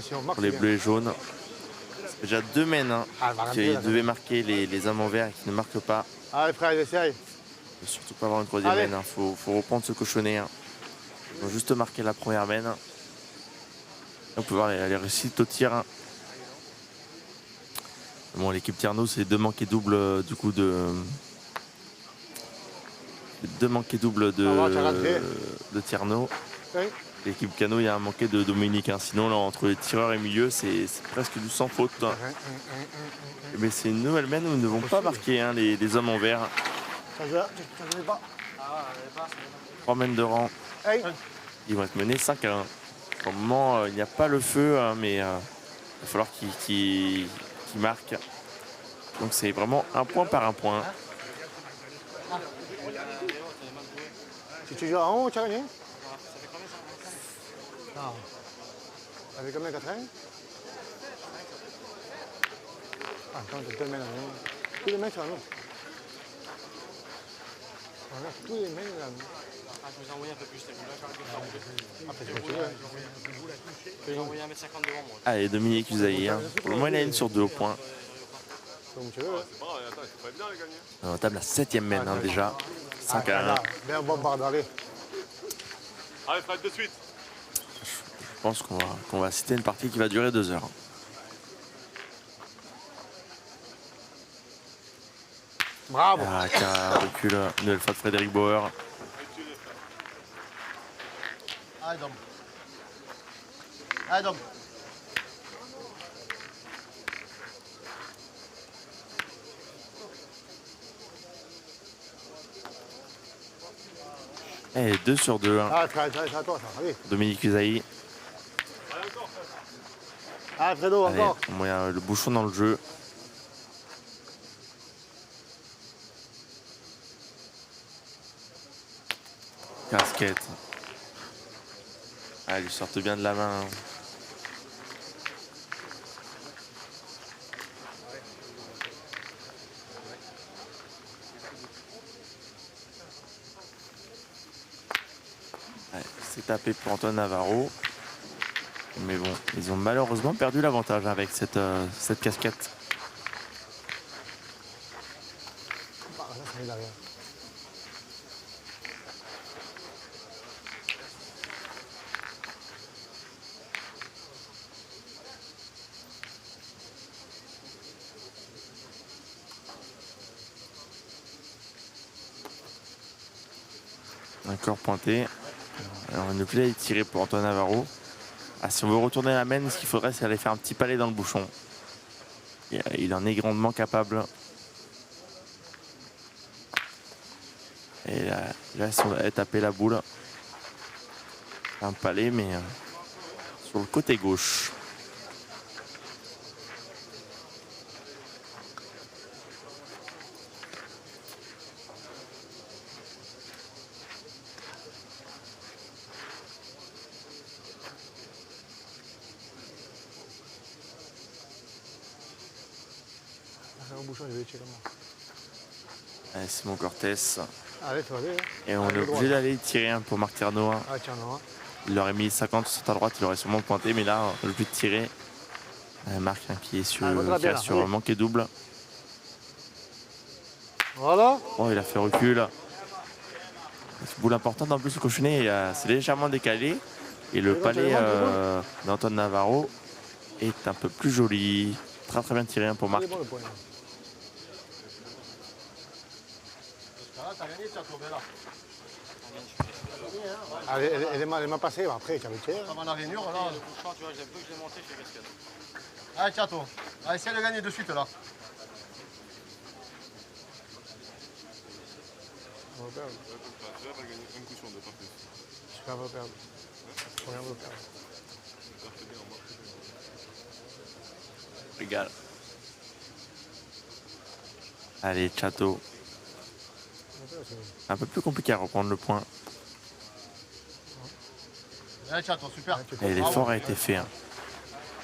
si on marque, pour les bleus et jaunes. C'est déjà 2 mènes hein, qui devaient marquer les hommes en vert et qui ne marquent pas. Allez frère, essaye. Il ne faut surtout pas avoir une 3e mène. Il faut reprendre ce cochonnet. Hein. Ils vont juste marquer la première mène. On peut voir les réussites au tir. Hein. Bon, l'équipe Tierno, c'est 2 manqués doubles du coup de. 2 manqués doubles de Tierno. Oui. L'équipe Cano, il y a un manqué de Dominique. Hein. Sinon, là, entre les tireurs et milieu, c'est presque du sans faute. Hein. Mais c'est une nouvelle mène où ils ne vont pas marquer hein, les hommes en vert. Ça ne pas. 3 mènes de rang. Hey. Ils vont être menés 5-1. Pour le moment, il n'y a pas le feu, hein, mais il va falloir qu'ils marquent. Donc c'est vraiment un point par un point. Si tu joues à 11, tu as gagné? Non. Ça fait combien, 4 ans? Ah, attends, je te le mets là. Tous les mecs sont à nous. Voilà, tous les mecs là. Ah, je vous ai envoyé un peu plus, t'as vu là? Après, c'est quoi? Je vous ai envoyé 1,50 m devant moi. Allez, Dominique Usaï. Hein. Pour le moment, il a une sur 2 au point. Comme tu veux. C'est pas grave, attends, c'est pas évident de gagner. On table la 7e mène hein, déjà. 5-1. Bien bombardé, allez. Allez, Fred, de suite. Je pense qu'on va citer une partie qui va durer 2 heures. Bravo. Ah, car recul, une nouvelle fois de Frédéric Bauer. Allez, donc. Allez, donc. Et 2 sur 2. Hein. Ah, c'est à toi ça, allez. Dominique Usaï. Ah, Fredo, Allez, encore. il y a le bouchon dans le jeu. Casquette. Ah, ils lui sortent bien de la main. Hein. C'est tapé pour Antoine Navarro. Mais bon, ils ont malheureusement perdu l'avantage avec cette casquette. Encore pointé. Alors une plaie est tirée pour Antoine Navarro. Ah, si on veut retourner la main, ce qu'il faudrait, c'est aller faire un petit palais dans le bouchon. Il en est grandement capable. Et là si on va taper la boule. Un palais, mais sur le côté gauche. Simon Cortés. Et on est obligé d'aller tirer pour Marc Tierno. Il aurait mis 50 60 à droite, il aurait sûrement pointé, mais là, le but de tirer, Marc qui est sur manqué double. Voilà. Oh, il a fait recul. Boule importante en plus, le cochonnet c'est légèrement décalé. Et le palais d'Antoine Navarro est un peu plus joli. Très très bien tiré pour Marc. Elle m'a passé après, tu avais tiré. Ça va la rainure là. Le couchant, tu vois, j'ai un peu que je l'ai monté, je fais cascade. Allez, Tchato. Allez, essaye de gagner de suite là. On va perdre. Tu vas gagner un coup sur deux, pas plus. Je vais pas perdre. Je vais pas perdre. Régal. Allez, Tchato. Un peu plus compliqué à reprendre le point. Allez, Tchato, super. Et l'effort a été fait. Hein.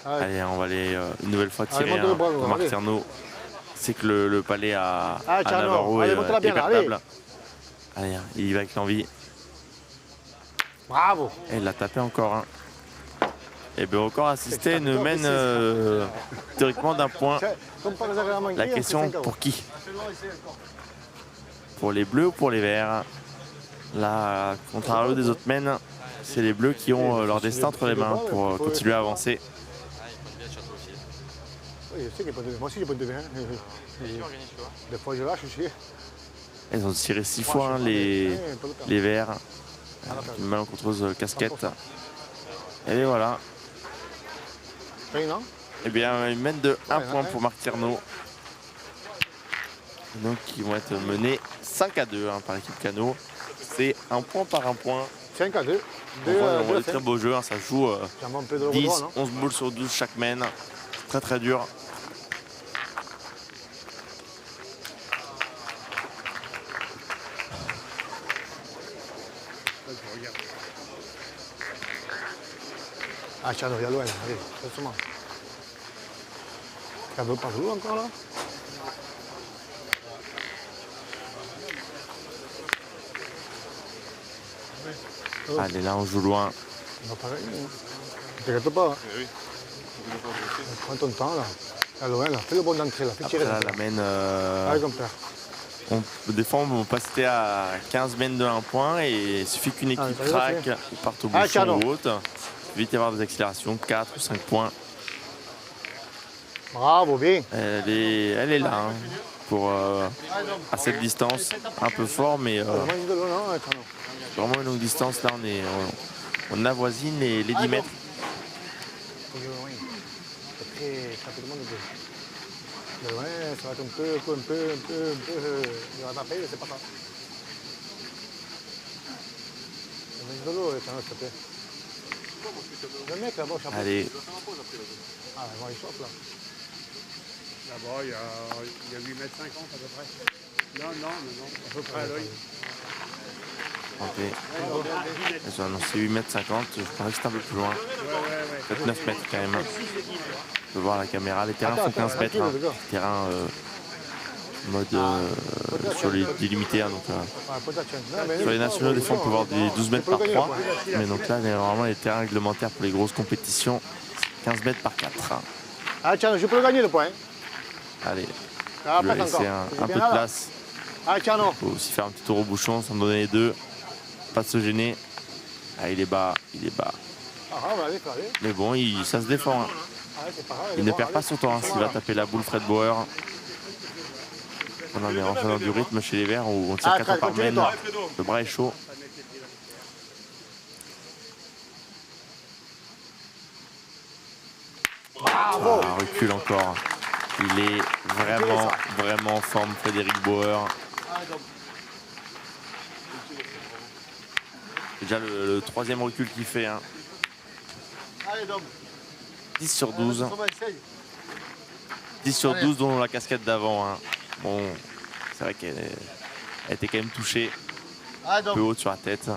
Allez, on va aller une nouvelle fois tirer allez, pour Marc Tierno. C'est que le palais à Navarro est perdable. Allez, il y va avec l'envie. Bravo. Et il l'a tapé encore. Hein. Et bien encore assisté ne mène théoriquement d'un point. La question pour qui? Pour les bleus ou pour les verts? Là, contrario des autres mènes, c'est les bleus qui ont leur destin entre les mains pour continuer à avancer. Oui, je sais qu'il n'y a pas de... Moi aussi, j'ai pas de bien. Des fois, je lâche aussi. Ils ont tiré 6 fois hein, les verts. Une malencontreuse casquette. Et voilà. Et bien, ils mènent de 1 point pour Marc Tierno. Donc, ils vont être menés 5-2 hein, par l'équipe Cano. C'est un point par un point. 5-2. On voit des très beaux jeux. Hein, ça joue 10, 11 boules sur 12 chaque mène. Très très dur. Ah, Tcherno, il y a loin, allez, doucement. Ça veut pas jouer encore là? Allez, là on joue loin. On va pas gagner. Ne t'inquiète pas. Oui. Prends ton temps là. À loin là, fais le bon d'entrée là, fais tirer là. La mène. Allez, comme père. Des fois, on peut passer à 15 mènes de 1 point et il suffit qu'une équipe craque ou parte au bouchon ou autre. Il peut vite y avoir des accélérations, 4 ou 5 points. Bravo, bien. Elle est là hein, pour, à cette distance, un peu fort, mais vraiment une longue distance. Là, on avoisine les 10 mètres. C'est très rapidement de loin, ça va être un peu, il va taper, c'est pas ça. De l'eau, s'il te plaît. Le mec là-bas, chapeau. Allez. Ah, il chauffe là. Là-bas, il y a 8,50 m à peu près. Non, à peu près à l'œil. Ils ont annoncé 8,50 m, je pensais que c'était un peu plus loin. Peut-être 9 mètres quand même. On peut voir la caméra, les terrains font 15 mètres. Hein. Les terrains mode sur les limités. Hein, donc, sur les nationaux, des fois, on peut voir des 12 mètres par 3. Mais donc là, normalement, les terrains réglementaires pour les grosses compétitions, 15 mètres par 4. Ah, tiens, je peux le gagner le point. Allez, Ah, je vais pas laisser encore. un peu de place. Ah, tiens, non. Il faut aussi faire un petit tour au bouchon sans donner les deux. Pas se gêner. Ah, il est bas, il est bas. Ah, on va aller, faut aller. Mais bon, ça se défend. Hein. Ah, c'est pas grave, Il ne perd pas son temps hein, s'il va taper la boule Fred Bauer. On est rentré dans du rythme chez les Verts où on tire 4 par main. Le bras est chaud. Ah, recule encore. Il est vraiment en forme, Frédéric Bauer. C'est déjà le troisième recul qu'il fait. Hein. 10 sur 12. 10 sur 12 dont la casquette d'avant. Hein. Bon, c'est vrai qu'elle était quand même touchée. Un peu haute sur la tête.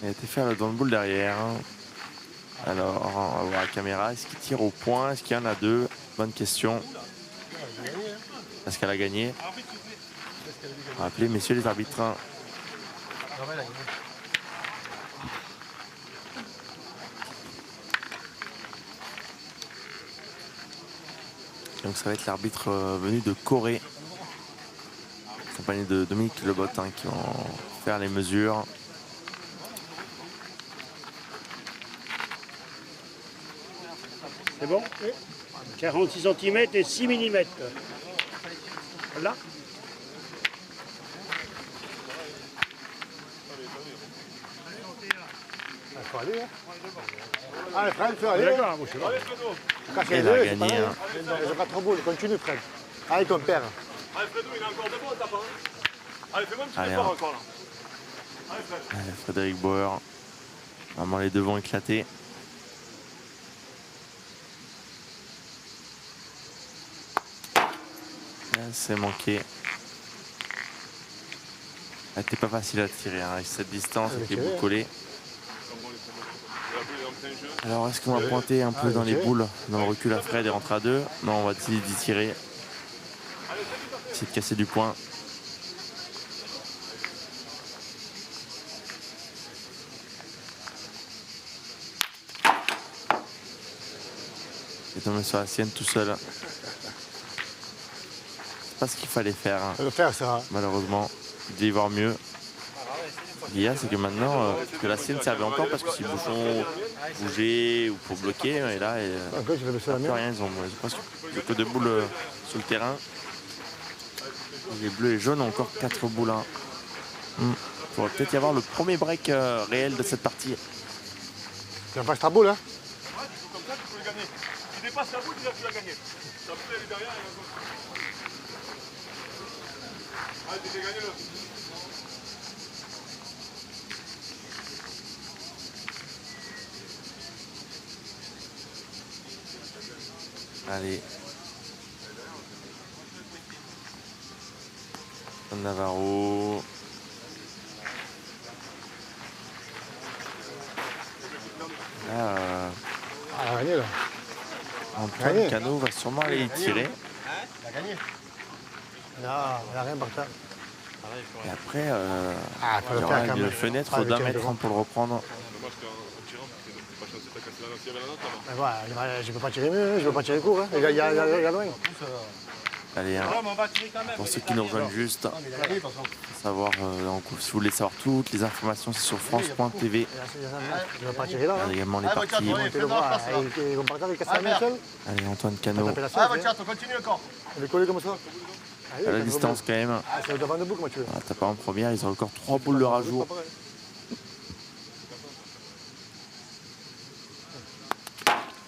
Il a été faire le dans le boule derrière. Alors, on va voir la caméra. Est-ce qu'il tire au point? Est-ce qu'il y en a deux? Bonne question. Est-ce qu'elle a gagné? Rappelez, messieurs les arbitres. Donc ça va être l'arbitre venu de Corée, accompagné de Dominique Lebotin qui vont faire les mesures. C'est bon? 46 cm et 6 mm. Voilà. Il faut aller, hein. Allez, Fred, tu vas aller. D'accord, je sais pas. Il a gagné. Hein. Ils ont pas trop beau, continue, Fred. Allez, ton père. Allez, Fredo, il est encore debout, on tape. Allez, fais-moi un petit effort encore là. Allez, Fred. Allez, Frédéric Bauer. Vraiment, les deux vont éclater. C'est manqué. C'était pas facile à tirer. Hein. Avec cette distance, avec les boules collées. Alors, est-ce qu'on va pointer un peu dans les boules, dans le recul à Fred et rentrer à 2? Non, on va essayer d'y tirer. Essayer de casser du point. Il est tombé sur la sienne tout seul. C'est pas ce qu'il fallait faire. Hein. Le faire, ça. Malheureusement, il devait y voir mieux. Ce qu'il y a, c'est que maintenant, que la sienne servait encore parce que si le bouchon bougeait ou pour bloquer, et là, Encore, je vais baisser la plus mienne. rien, ils ont presque que 2 boules sur le terrain. Les bleus et les jaunes ont encore 4 boules. Hein. Il pourrait peut-être y avoir le premier break réel de cette partie. Tu pas ta boule, hein? Comme ça, tu peux le gagner. Si tu dépasses la boule, déjà tu l'as gagné. Ta boule, elle est derrière. Allez, tu fais gagner le. Allez. Navarro. Là, Ah, gagné, là. Antoine Cano va sûrement aller y tirer. Il a gagné. Non, il n'y a rien par terre. Et après, faut il y le aura faire quand une même. fenêtre Ah, d'un le mètre tirer pour le reprendre. Dommage qu'en tirant, t'es pas chanceux, t'as cassé la note. S'il y avait la note avant. Mais voilà, je ne peux pas tirer mieux, je ne peux pas tirer court. Hein. Il y a loin. Allez, hein. Ouais, mais on va tirer quand même. Pour ceux qui nous rejoignent juste, Il a gagné, de toute façon. savoir, donc, si vous voulez savoir toutes les informations, c'est sur France.tv. Je ne vais pas tirer là. Il y a également les Ah, parties. regarde, Tu le vois, ils vont partir avec casser la main seul. Allez, Antoine On Cano taper la Ah, sienne. bah tiens, on continue encore. Elle est collée comme ça. Ah, oui, à la ça distance quand même. Ah, c'est devant debout, comment tu veux. Ah, t'as pas en première, ils ont encore 3 boules de rajout. Pas pareil.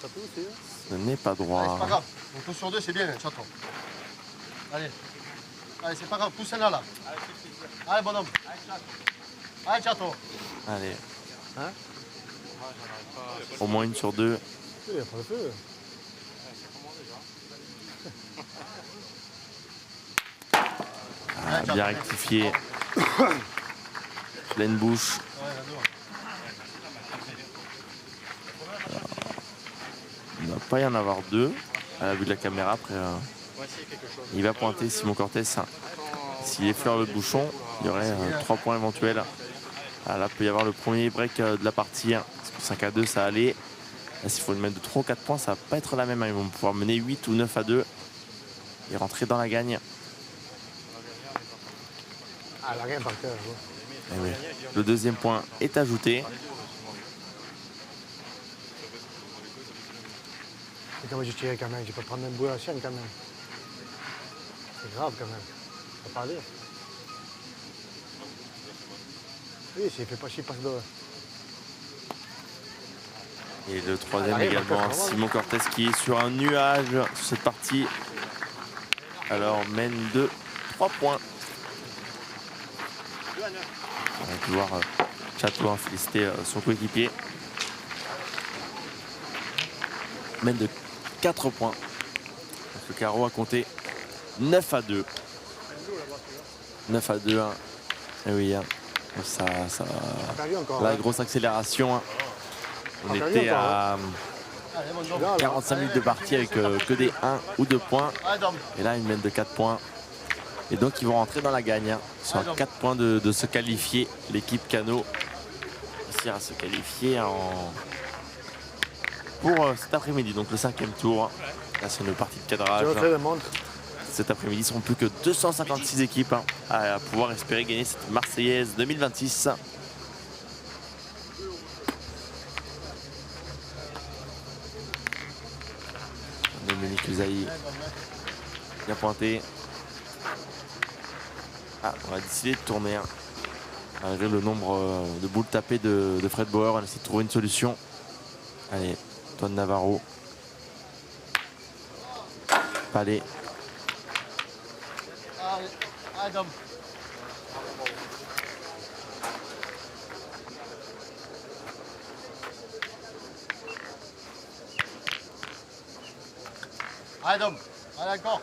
Ça peut aussi, hein. Ce n'est pas Allez, c'est droit. pas grave. On pousse sur deux, c'est bien, chaton. Allez. Allez, c'est pas grave, pousse celle-là, là. Allez, bonhomme. Allez, chaton. Allez. Hein? Au moins une sur 2. Il n'y a pas de feu. bien rectifié. Pleine bouche. Il ne va pas y en avoir deux à la vue de la caméra. Après, il va pointer Simon Cortés. S'il effleure le bouchon, il y aurait 3 points éventuels. Là, il peut y avoir le premier break de la partie. Parce que 5-2, ça allait. Là, s'il faut le mettre de 3 ou 4 points, ça ne va pas être la même. Ils vont pouvoir mener 8 ou 9-2 et rentrer dans la gagne. Ah, la gagne par cœur. Oui. Le deuxième point est ajouté. Et comment j'ai tiré quand même? Je peux prendre un bout à la chaîne quand même. C'est grave quand même. Faut pas dire. Oui, s'il fait pas chier, passe de. Et le troisième également, Simon Cortés qui est sur un nuage sur cette partie. Alors mène de 3 points. On va pouvoir Chatouin féliciter son coéquipier. Mène de 4 points. Donc le carreau a compté 9-2. 9-2. Hein. Et oui, hein. Ça, la grosse accélération. On était à 45 minutes de partie avec que des 1 ou 2 points. Et là, ils mènent de 4 points. Et donc, ils vont rentrer dans la gagne. Ils sont à 4 points de se qualifier. L'équipe Cano réussir à se qualifier pour cet après-midi. Donc, le 5e tour. Là, c'est une partie de cadrage. Cet après-midi, il ne seront plus que 256 équipes à pouvoir espérer gagner cette Marseillaise 2026. Dominique Usaï bien pointé. On a décidé de tourner. Malgré le nombre de boules tapées de Fred Bauer, on a essayé de trouver une solution. Allez, Antoine Navarro. Palais. Adam. Adam. Allez, encore.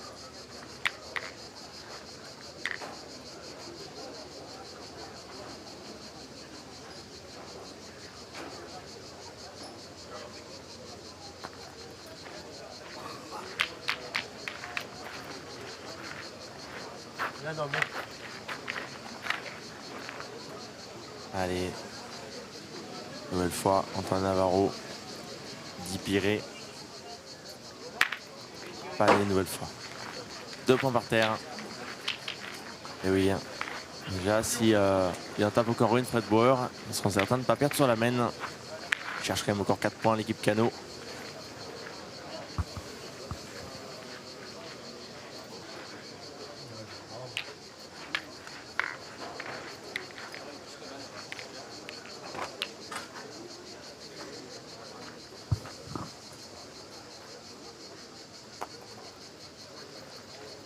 Allez, nouvelle fois, Antoine Navarro, Guy Piré. Pas une nouvelle fois. 2 points par terre. Et oui, déjà si il en tape encore une, Fred Bauer, ils seront certains de ne pas perdre sur la main. Il cherche quand même encore 4 points l'équipe Cano.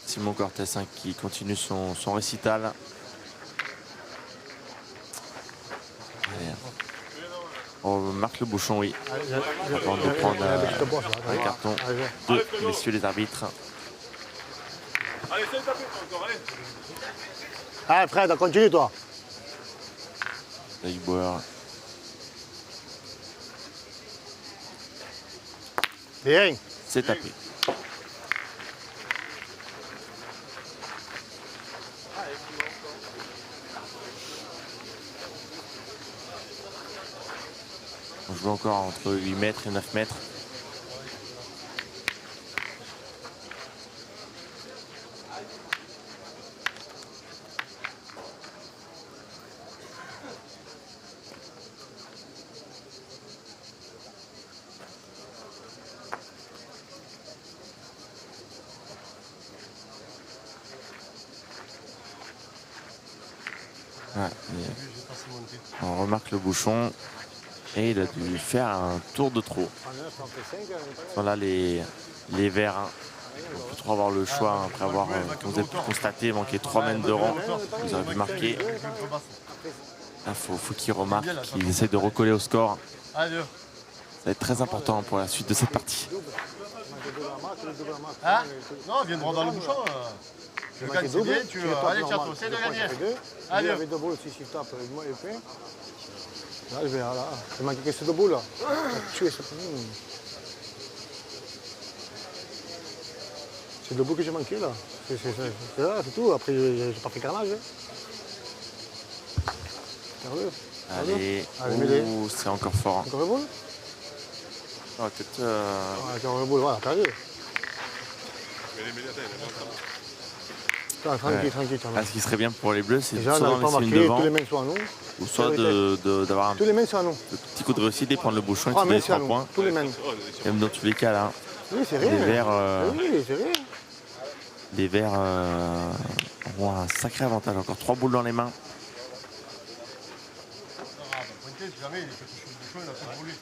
Simon Cortés qui continue son récital. Allez. On marque le bouchon, oui. Avant de prendre un carton de messieurs les arbitres. Allez, essaye de taper encore, allez. Allez Fred, continue toi. David Bauer. Bien. C'est tapé. On joue encore entre 8 mètres et 9 mètres. Ouais, on remarque le bouchon. Et il a dû faire un tour de trop. Voilà les verts. On peut trop avoir le choix après avoir, comme vous avez pu constater, manqué 3 mètres de rang. Vous aurez pu marquer. Il faut qu'il remarque, qu'il essaie de recoller au score. Ça va être très important pour la suite de cette partie. Hein? Non, viens de rendre dans le bouchon. Le gagne, c'est bien, tu veux. Allez, Chato, c'est de gagner. Allez, avec deux boules, si je tape, moi, il fait. Là, je vais, là. Il manque que ces deux boules, là. Tuer ça. C'est deux boules que j'ai manqué, là. C'est là, c'est tout. Après, j'ai pas fait carnage. Allez, c'est encore fort. Encore une boule? Peut-être. Encore une boule, voilà, perdu. Tranquille. Ce qui serait bien pour les Bleus, c'est Déjà, soit on n'arrive pas à d'en laisser une marquer, devant, tous les mains sont à nous. ou soit d'avoir un Tous les mains sont à nous. petit coup de réussite et prendre le bouchon et 3 tirer les mains, c'est à 3 nous. points. Tous les mains. Même dans tous les cas, là, Oui, c'est rien. les Verts, Oui, c'est rien. les Verts auront un sacré avantage. Encore 3 boules dans les mains. Pointé, si jamais il fait toucher le bouchon, il a fait rouler.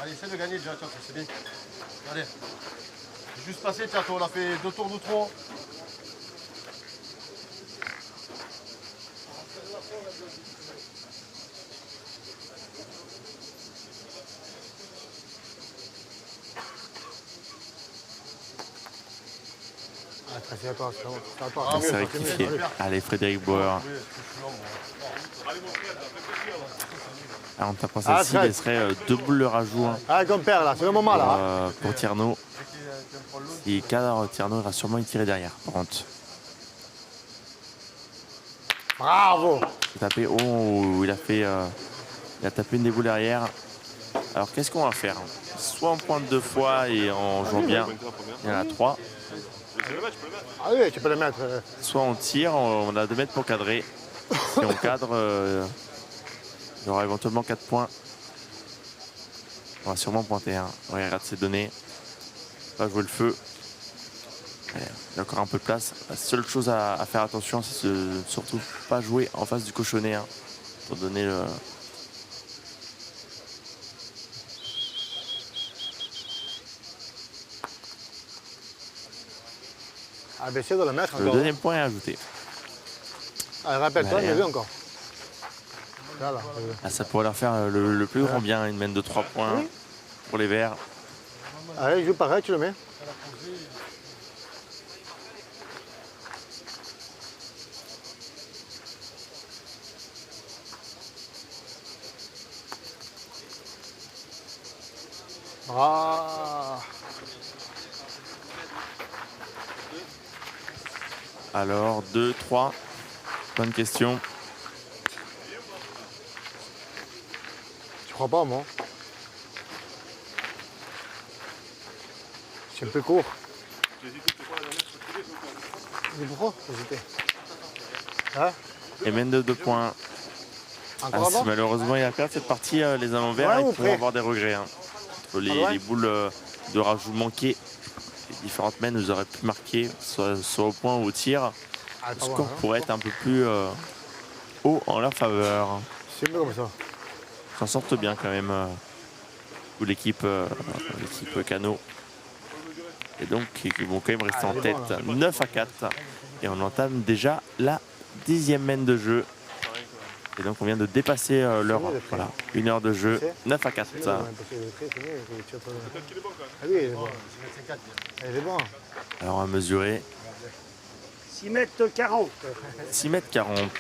Allez, essaie de gagner déjà, Chato, c'est bien. Allez. Juste passé, Chato, on a fait 2 tours de trop. C'est à toi, c'est à toi. C'est rectifié. Allez, Frédéric Bauer. On tape celle-ci, il laisserait 2 boules de rajout Comme père, là, c'est le moment, là. pour Tierno. Et cadre, Tierno ira sûrement y tirer derrière. Par contre, Bravo. il a tapé, il a tapé une des boules derrière. Alors qu'est-ce qu'on va faire? Soit on pointe 2 fois et on joue bien, il y en a 3. Ah oui, tu peux le mettre. Soit on tire, on a 2 mètres pour cadrer. Si on cadre, il y aura éventuellement 4 points. On va sûrement pointer. On regarde ses données. Pas jouer le feu. Il y a encore un peu de place. La seule chose à faire attention, c'est surtout pas jouer en face du cochonnet. Pour donner le... Ah, ben, essaie de le mettre Le encore. 2e point est ajouté. Ah, rappelle-toi, il y a vu encore. Là, là. Ça pourrait leur faire le plus grand bien. Une mène de 3 points pour les Verts. Allez, joue pareil, tu le mets. Ah. Alors, 2, 3. Bonne question. Tu crois pas, moi? C'est un peu court. Mais pourquoi hésiter? Hein? Et mène de 2 points. Encore Si avant? malheureusement il va perdre cette partie, les Allemands verts, ils pourront avoir des regrets. Entre les boules de rajout manquées, les différentes mènes, ils auraient pu marquer, soit au point ou au tir. Le score pourrait être un peu plus haut en leur faveur. C'est mieux comme ça. Ils s'en sortent bien quand même, l'équipe Cano. Et donc ils vont quand même rester en tête 9-4. Et on entame déjà la 10e mène de jeu. Et donc on vient de dépasser l'heure. Voilà, 1 heure de jeu, 9-4. Ah oui, il est bon. Il est bon. Alors on va mesurer 6 mètres 40. 6 mètres 40.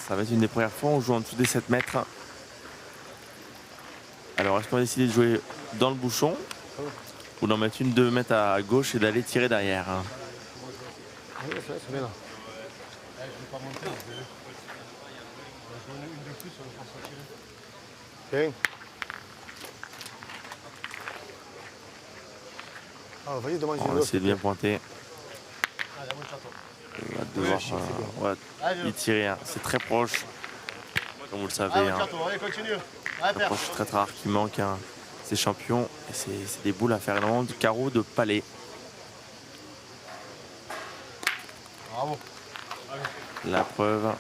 Ça va être une des premières fois où on joue en dessous des 7 mètres. Alors est-ce qu'on va décider de jouer dans le bouchon ou d'en mettre une 2 mètres à gauche et d'aller tirer derrière? Oui, c'est bien là. Okay. Ah, vas-y, demande On va essayer de bien pointer. On va devoir y tirer. C'est très proche, comme vous le savez. Allez, continue. Très proche, très rare qu'il manque. Ces champions, et c'est des boules à faire énormément de carreaux, de palais. Bravo. La preuve,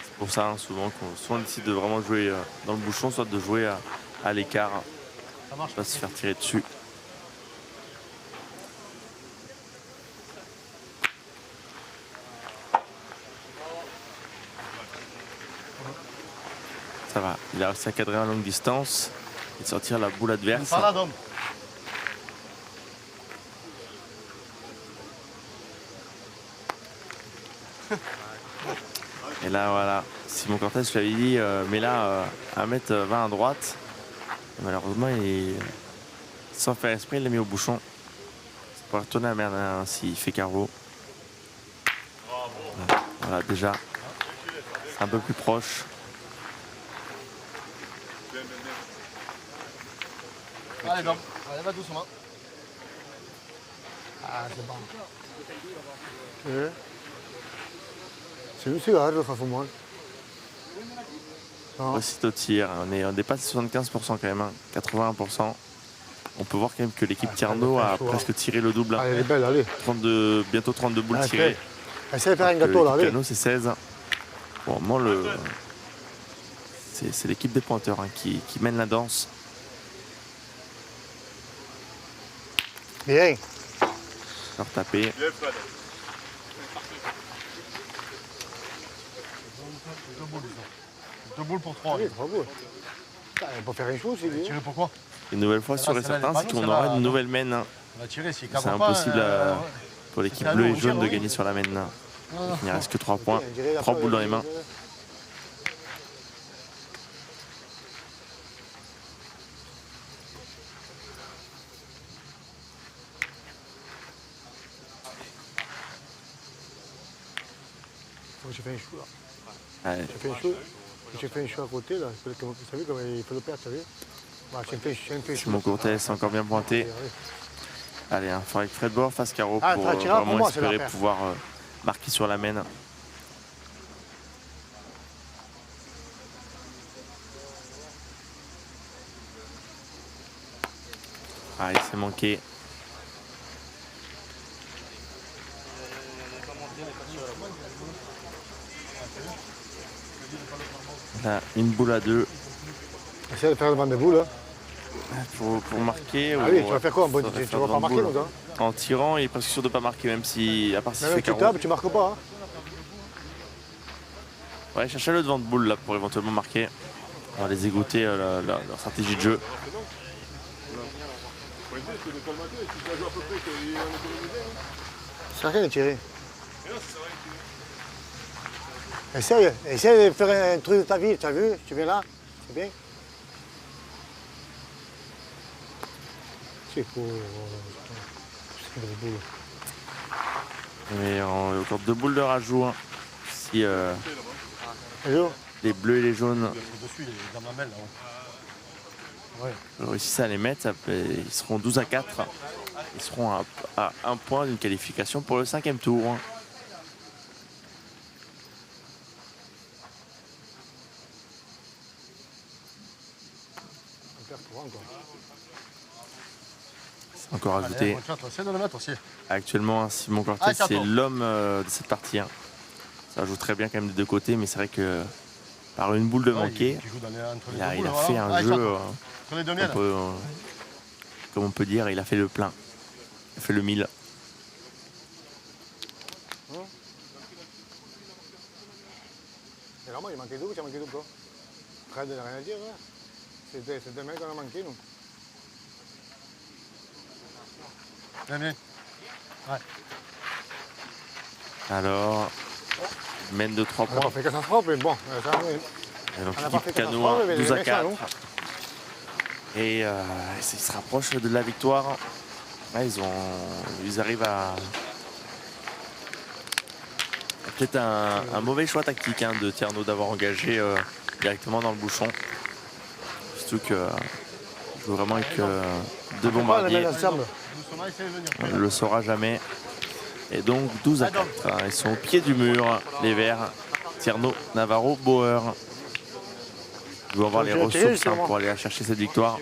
c'est pour ça souvent qu'on décide de vraiment jouer dans le bouchon, soit de jouer à l'écart, pas se faire tirer dessus. Ça va, il a réussi à cadrer à longue distance et de sortir la boule adverse. Et là, voilà, Simon Cortès, je l'avais dit, mais là, 1m20 à droite. Et malheureusement, sans faire esprit, il l'a mis au bouchon. Ça pourrait retourner à Merlin s'il fait carreau. Voilà, déjà, c'est un peu plus proche. Allez, donc, allez, va doucement. Ah, c'est bon. C'est un cigarro, Fafouman. Aussitôt tir, on dépasse 75% quand même, hein, 81%. On peut voir quand même que l'équipe Tierno a presque tiré le double. Allez, elle est belle, allez. Bientôt 32 boules Allez, tirées. Essaye de faire un gâteau, là, allez. Tierno, c'est 16. Bon, moi, c'est l'équipe des pointeurs hein, qui mène la danse. Bien. Leur taper. Bien, Fred. Deux boules pour 3. Allez, 3 boules. On peut faire une chose, c'est bien. Tirer pourquoi? Une nouvelle fois, sûr et certain, c'est qu'on aura une nouvelle mène. Hein. On va tirer, si C'est impossible pour l'équipe bleue et jaune de gagner sur la mène. Il ne reste que 3 points. 3 boules dans les mains. J'ai fait un chou, là. Allez. J'ai fait un chou à côté, là. Vous savez comment il fait le perdre, tu as vu? Simon Cortès, encore bien pointé. Allez, il faudrait que Fred Bord fasse carreau Ah, pour Tirard, pour vraiment moi, c'est espérer l'affaire. pouvoir marquer sur la mène. Ah, il s'est manqué. Là, une boule à 2. Essaye de faire le vent de boule, là. Pour marquer. Ah oui, tu vas faire quoi? Tu vas pas marquer, ou ça? En tirant, il est presque sûr de ne pas marquer, même si, à part s'il fait Tu carreau. tapes, tu marques pas. Hein. Ouais, chercher le devant de boule là pour éventuellement marquer. On va les égoutter leur stratégie de jeu. C'est rien de tirer. Essaye de faire un truc de ta vie, tu as vu? Tu viens là, c'est bien. C'est pour... Mais encore 2 boules de rajout. Hein. Si les bleus et les jaunes Dessus, il est dans ma main, là. réussissent à les mettre, ils seront 12 à 4. Ils seront à 1 point d'une qualification pour le 5e tour. Hein. C'est encore ajouté. Essaye de le mettre aussi. Actuellement, Simon Cortès, c'est l'homme de cette partie. Hein. Ça joue très bien quand même des deux côtés, mais c'est vrai que par une boule de manquer, il a fait un jeu, comme on peut dire, il a fait le plein. Il a fait le 1000. Mais normalement, il manquait double, tu as manqué double quoi? Fred n'a rien à dire, hein. C'est deux mecs qu'on a manqué, nous. Bien, bien. Ouais. Alors, mène de 3 On n'a points. pas fait catastrophe, mais bon, ça, oui. Et donc On n'a pas fait l'équipe Cano catastrophe, mais 12 à les 4. méchants, Et ils se rapprochent de la victoire. Là, ils arrivent à... Peut-être un mauvais choix tactique hein, de Tierno d'avoir engagé directement dans le bouchon. Surtout que je veux vraiment avec deux bombardiers. On ne le saura jamais. Et donc 12 à 4. Hein, ils sont au pied du mur, les Verts. Tierno, Navarro, Bauer. Ils vont avoir les ressources hein, pour aller chercher cette victoire.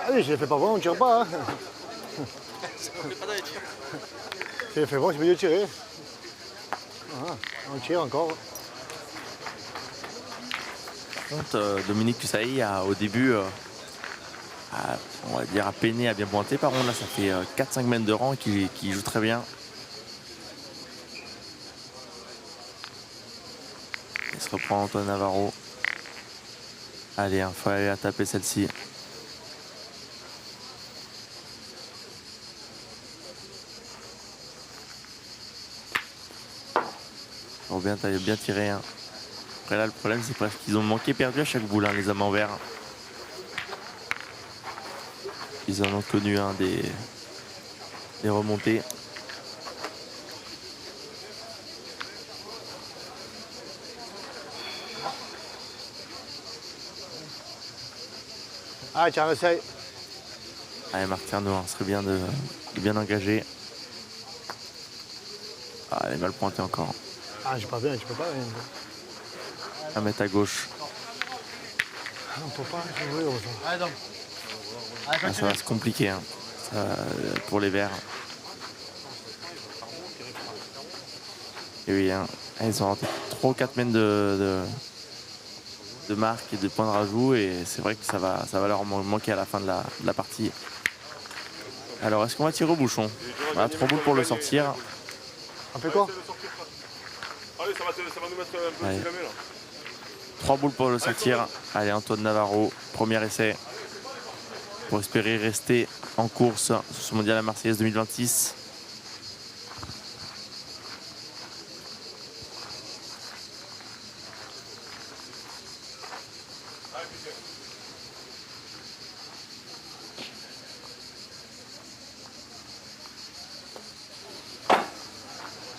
Ah oui, je l'ai fait pas bon, on ne tire pas. Hein. Je l'ai fait bon, c'est mieux de tirer. Ah, on tire encore. Dominique Tussaï a au début, on va dire, a peiné à bien pointer. Par contre, là, ça fait 4-5 mètres de rang qui joue très bien. Il se reprend Antoine Navarro. Allez, il faut aller à taper celle-ci. Ils ont bien tiré. Hein. Après là, le problème, c'est presque qu'ils ont manqué perdu à chaque boule, hein, les amants verts. Ils en ont connu des remontées. Ah, tiens, essaye. Allez, Marc Tierno, hein, serait bien de bien engager. Ah, elle est mal pointée encore. Ah, j'ai pas bien, tu peux pas. À mettre à gauche. On peut pas jouer comme ça. Allez, donc. Allez, Ah, ça continue. va se compliquer hein, pour les verts. Et oui, hein, ils ont raté 3 ou 4 mètres de marque et de points de rajout. Et c'est vrai que ça va leur manquer à la fin de la partie. Alors, est-ce qu'on va tirer au bouchon? Voilà, 3 boules pour le sortir. On fait quoi? Allez, ça va nous mettre un peu Allez. si jamais là. 3 boules pour le sortir. Allez, Antoine Navarro, premier essai. Pour espérer rester en course sur ce mondial à Marseillaise 2026.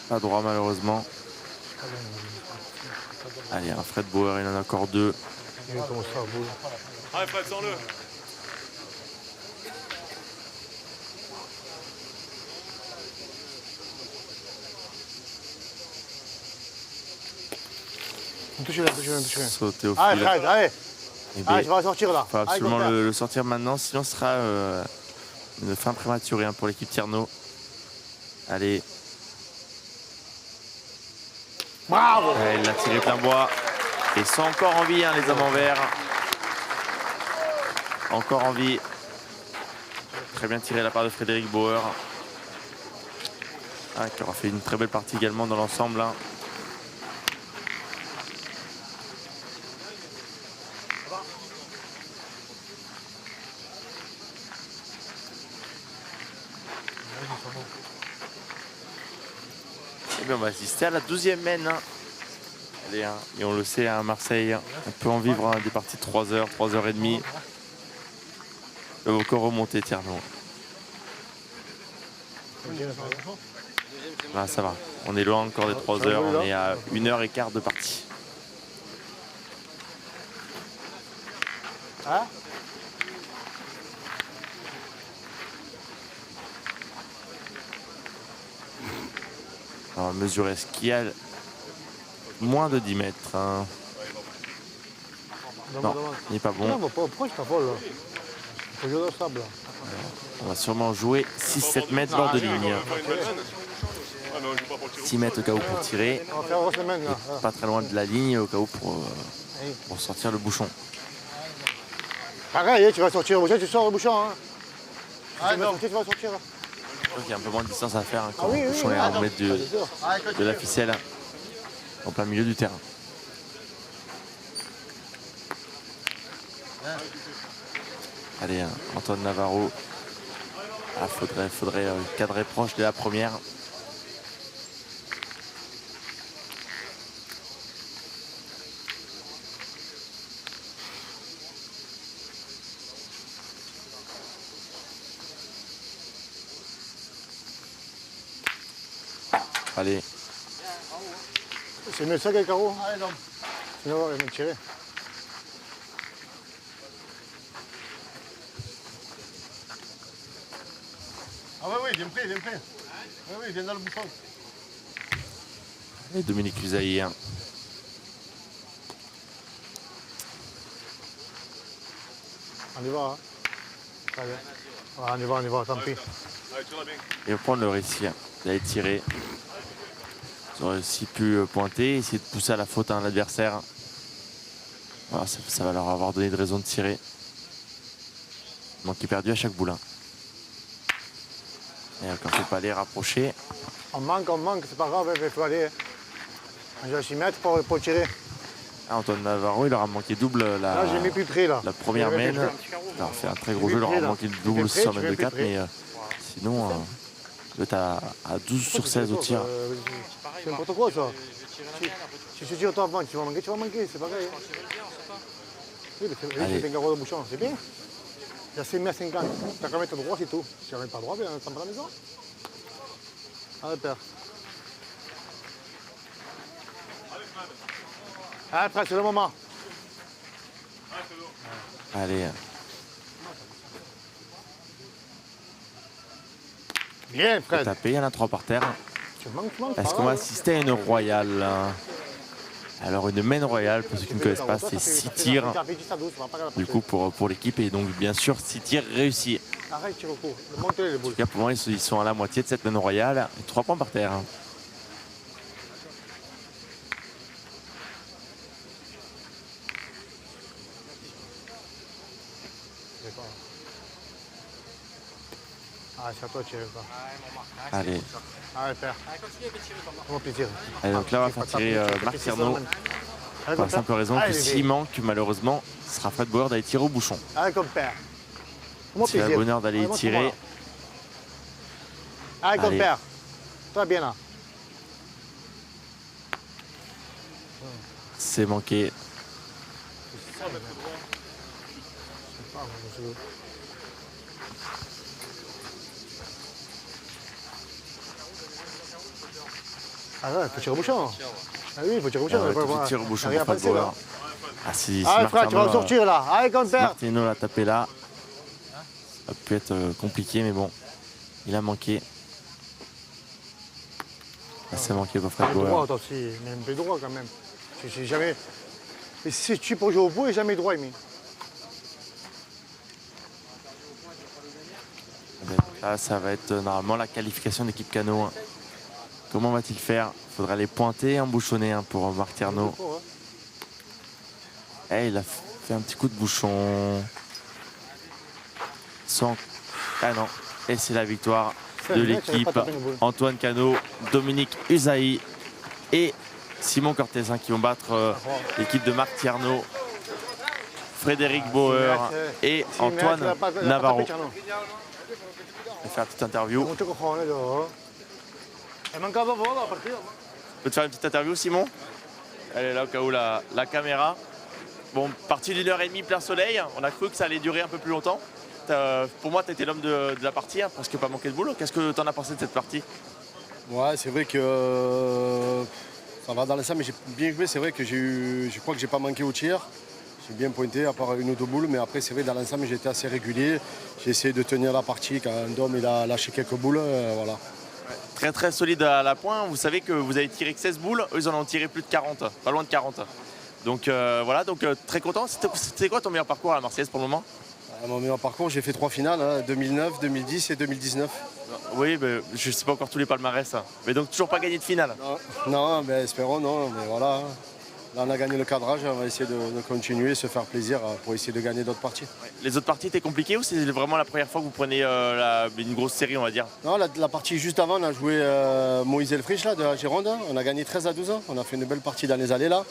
Pas droit malheureusement. Allez, un Fred Bauer, il en a encore 2. Il est comme ça, boule. Allez, Fred, sens-le. Touchez-le, touchez-le, touchez-le. Sauter au Allez, fil. Fred, allez. Eh bien, Allez, je vais la sortir là. il faut absolument le sortir maintenant, sinon ce sera une fin prématurée hein, pour l'équipe Tierno. Allez. Bravo! Ouais, il a tiré plein bois. Et ils sont encore en vie, hein, les amants verts. Encore en vie. Très bien tiré de la part de Frédéric Bauer. Ah, qui aura fait une très belle partie également dans l'ensemble. Hein. Et bien, on va assister à la 12e mène. Hein. Allez, hein, et on le sait, à Marseille, on peut en vivre hein, des parties de 3 heures, 3h30. Ils peuvent encore remonter, Tierno. Ah, ça va. On est loin encore des 3 heures. On est à 1h15 de partie. Hein? On va mesurer ce qu'il y a. Moins de 10 mètres. Hein. Non, il n'est pas Non, bon. pourquoi je t'affole là? Faut jouer dans le sable là. On va sûrement jouer 6-7 mètres bord de ligne. Ouais, mais on joue pas pour le tir. 6 mètres au cas où pour tirer. On va faire une semaine là. Pas très loin de la ligne au cas où pour sortir le bouchon. Pareil, tu vas sortir le bouchon, tu sors le bouchon. Hein. Allez, Tu vas donc. sortir, tu vas sortir. Je crois qu'il y a un peu moins de distance à faire hein, quand oui, le bouchon est à 1 mètre Allez, de continue. la ficelle. En plein milieu du terrain. Allez, hein, Antoine Navarro. Ah, faudrait cadrer proche de la première. Allez, C'est mieux ça que le carreau. Allez, donc. Sinon, il va me tirer. Ah oui, oui, viens près, viens près. Oui, oui, viens dans le bouchon. et Dominique Usaïe. Hein. On y va. Hein. Allez. Ouais, on y va, tant pis. Allez, tire-la bien. Et on prend le récit hein, d'aller tirer. Ils auraient aussi pu pointer, essayer de pousser à la faute à l'adversaire. Voilà, ça va leur avoir donné de raison de tirer. Manqué perdu à chaque boulin. Et encore faut pas les rapprocher. On manque, c'est pas grave, il faut aller. On doit s'y mettre pour tirer. Ah, Antoine Navarro, il leur a manqué double Là, j'ai mis plus près là. la première J'ai mis mène. plus près. Il leur a fait un très gros jeu, il leur a Là. manqué le Tu double fais près, sur tu mètre de fais 4, plus mais sinon, il doit être à 12 sur 16 au tir. C'est n'importe quoi ça. Si tu tires toi avant, tu vas manquer, c'est pareil. Oui, mais Allez. c'est un garrot de bouchon, c'est bien. Il y a 6 mètres 50. T'as qu'à mettre droit, c'est tout. Si tu n'arrives pas droit, t'en prends la maison. Allez, père. Allez, frère, c'est le moment. Allez. Bien, Fred. Tapé, il y en a 3 par terre. Tu manques, Est-ce qu'on va assister à une royale? Alors une main royale, pour ceux qui ne connaissent pas, c'est 6 tirs. Du coup pour l'équipe, et donc bien sûr 6 tirs réussis. Arrête, tire au coup. Montez les En boules. tout cas pour moi ils sont à la moitié de cette main royale. 3 points par terre. Ah, c'est à toi de tirer, quoi. Allez. Allez, père. Comment plaisir. Allez, donc là on va faire tirer Marc Tierno. Pour la simple raison que s'il manque, malheureusement, ce sera Fred Bauer d'aller tirer au bouchon. Allez, comme père. Comment S'il a le bonheur d'aller tirer. Allez, comme Allez. père. Toi, bien là. C'est manqué. Ah ouais, il faut tirer au bouchon. Ah oui, il faut tirer au bouchon. Ah ouais, il faut tout de avoir- suite, tir au bouchon il y a pour rien Fred passé, Bauer. là. Ah si Allez, frère, tu vas Martino, sortir là. Allez, comme père. Martino l'a tapé là. Ça a pu être compliqué, mais bon, il a manqué. Ah, c'est manqué pour Fred Il est droit, Bauer. toi aussi. Mais un peu droit quand même. J'ai jamais. Et si tu peux jouer au bout, il jamais droit, mais. Là, ça va être normalement la qualification d'équipe Cano. Hein. Comment va-t-il faire? Il faudra les pointer et embouchonner hein, pour Marc Tierno. Eh, il a fait un petit coup de bouchon. Sans... Ah non. Et c'est la victoire de l'équipe. Antoine Cano, Dominique Usaï et Simon Cortés hein, qui vont battre l'équipe de Marc Tierno, Frédéric Bauer et Antoine Navarro. Je vais faire une petite interview. Tu peux te faire une petite interview, Simon? Elle est là au cas où la caméra. Bon, partie d'1h30 plein soleil. On a cru que ça allait durer un peu plus longtemps. Pour moi, tu étais l'homme de la partie, hein, parce que pas manqué de boulot. Qu'est-ce que tu en as pensé de cette partie? Ouais, c'est vrai que ça va dans l'ensemble, mais j'ai bien joué. C'est vrai que je crois que j'ai pas manqué au tir. J'ai bien pointé, à part une ou deux boules, mais après, c'est vrai, dans l'ensemble, j'ai été assez régulier. J'ai essayé de tenir la partie quand Dom il a lâché quelques boules. Voilà. Très très solide à la pointe. Vous savez que vous avez tiré que 16 boules. Eux, ils en ont tiré plus de 40, pas loin de 40. Donc voilà, donc très content. C'était quoi ton meilleur parcours à la Marseillaise pour le moment? À mon meilleur parcours, j'ai fait 3 finales, hein, 2009, 2010 et 2019. Oui, mais je ne sais pas encore tous les palmarès. Hein. Mais donc toujours pas gagné de finale. Non, ben, espérons, non, mais voilà. Là, on a gagné le cadrage, on va essayer de continuer, se faire plaisir pour essayer de gagner d'autres parties. Les autres parties étaient compliquées ou c'est vraiment la première fois que vous prenez une grosse série, on va dire? Non, la partie juste avant, on a joué Moïse Elfrich là, de la Gironde. On a gagné 13 à 12 ans. On a fait une belle partie dans les allées là.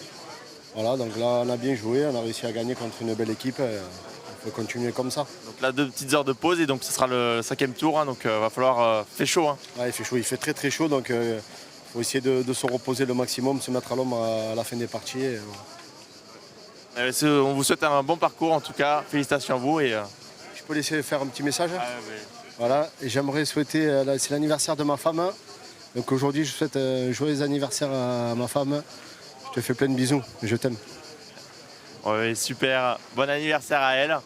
Voilà, donc là, on a bien joué, on a réussi à gagner contre une belle équipe. Il faut continuer comme ça. Donc là, 2 petites heures de pause et donc ce sera le 5e tour. Hein, donc va falloir. Fait chaud. Hein. Ouais, il fait chaud, il fait très très chaud, donc il faut essayer de se reposer le maximum, se mettre à l'ombre à la fin des parties. Et, voilà. On vous souhaite un bon parcours en tout cas. Félicitations à vous. Et, Je peux laisser faire un petit message? Voilà, et j'aimerais souhaiter, c'est l'anniversaire de ma femme. Donc aujourd'hui, je souhaite un joyeux anniversaire à ma femme. Je te fais plein de bisous, je t'aime. Ouais, super. Bon anniversaire à elle.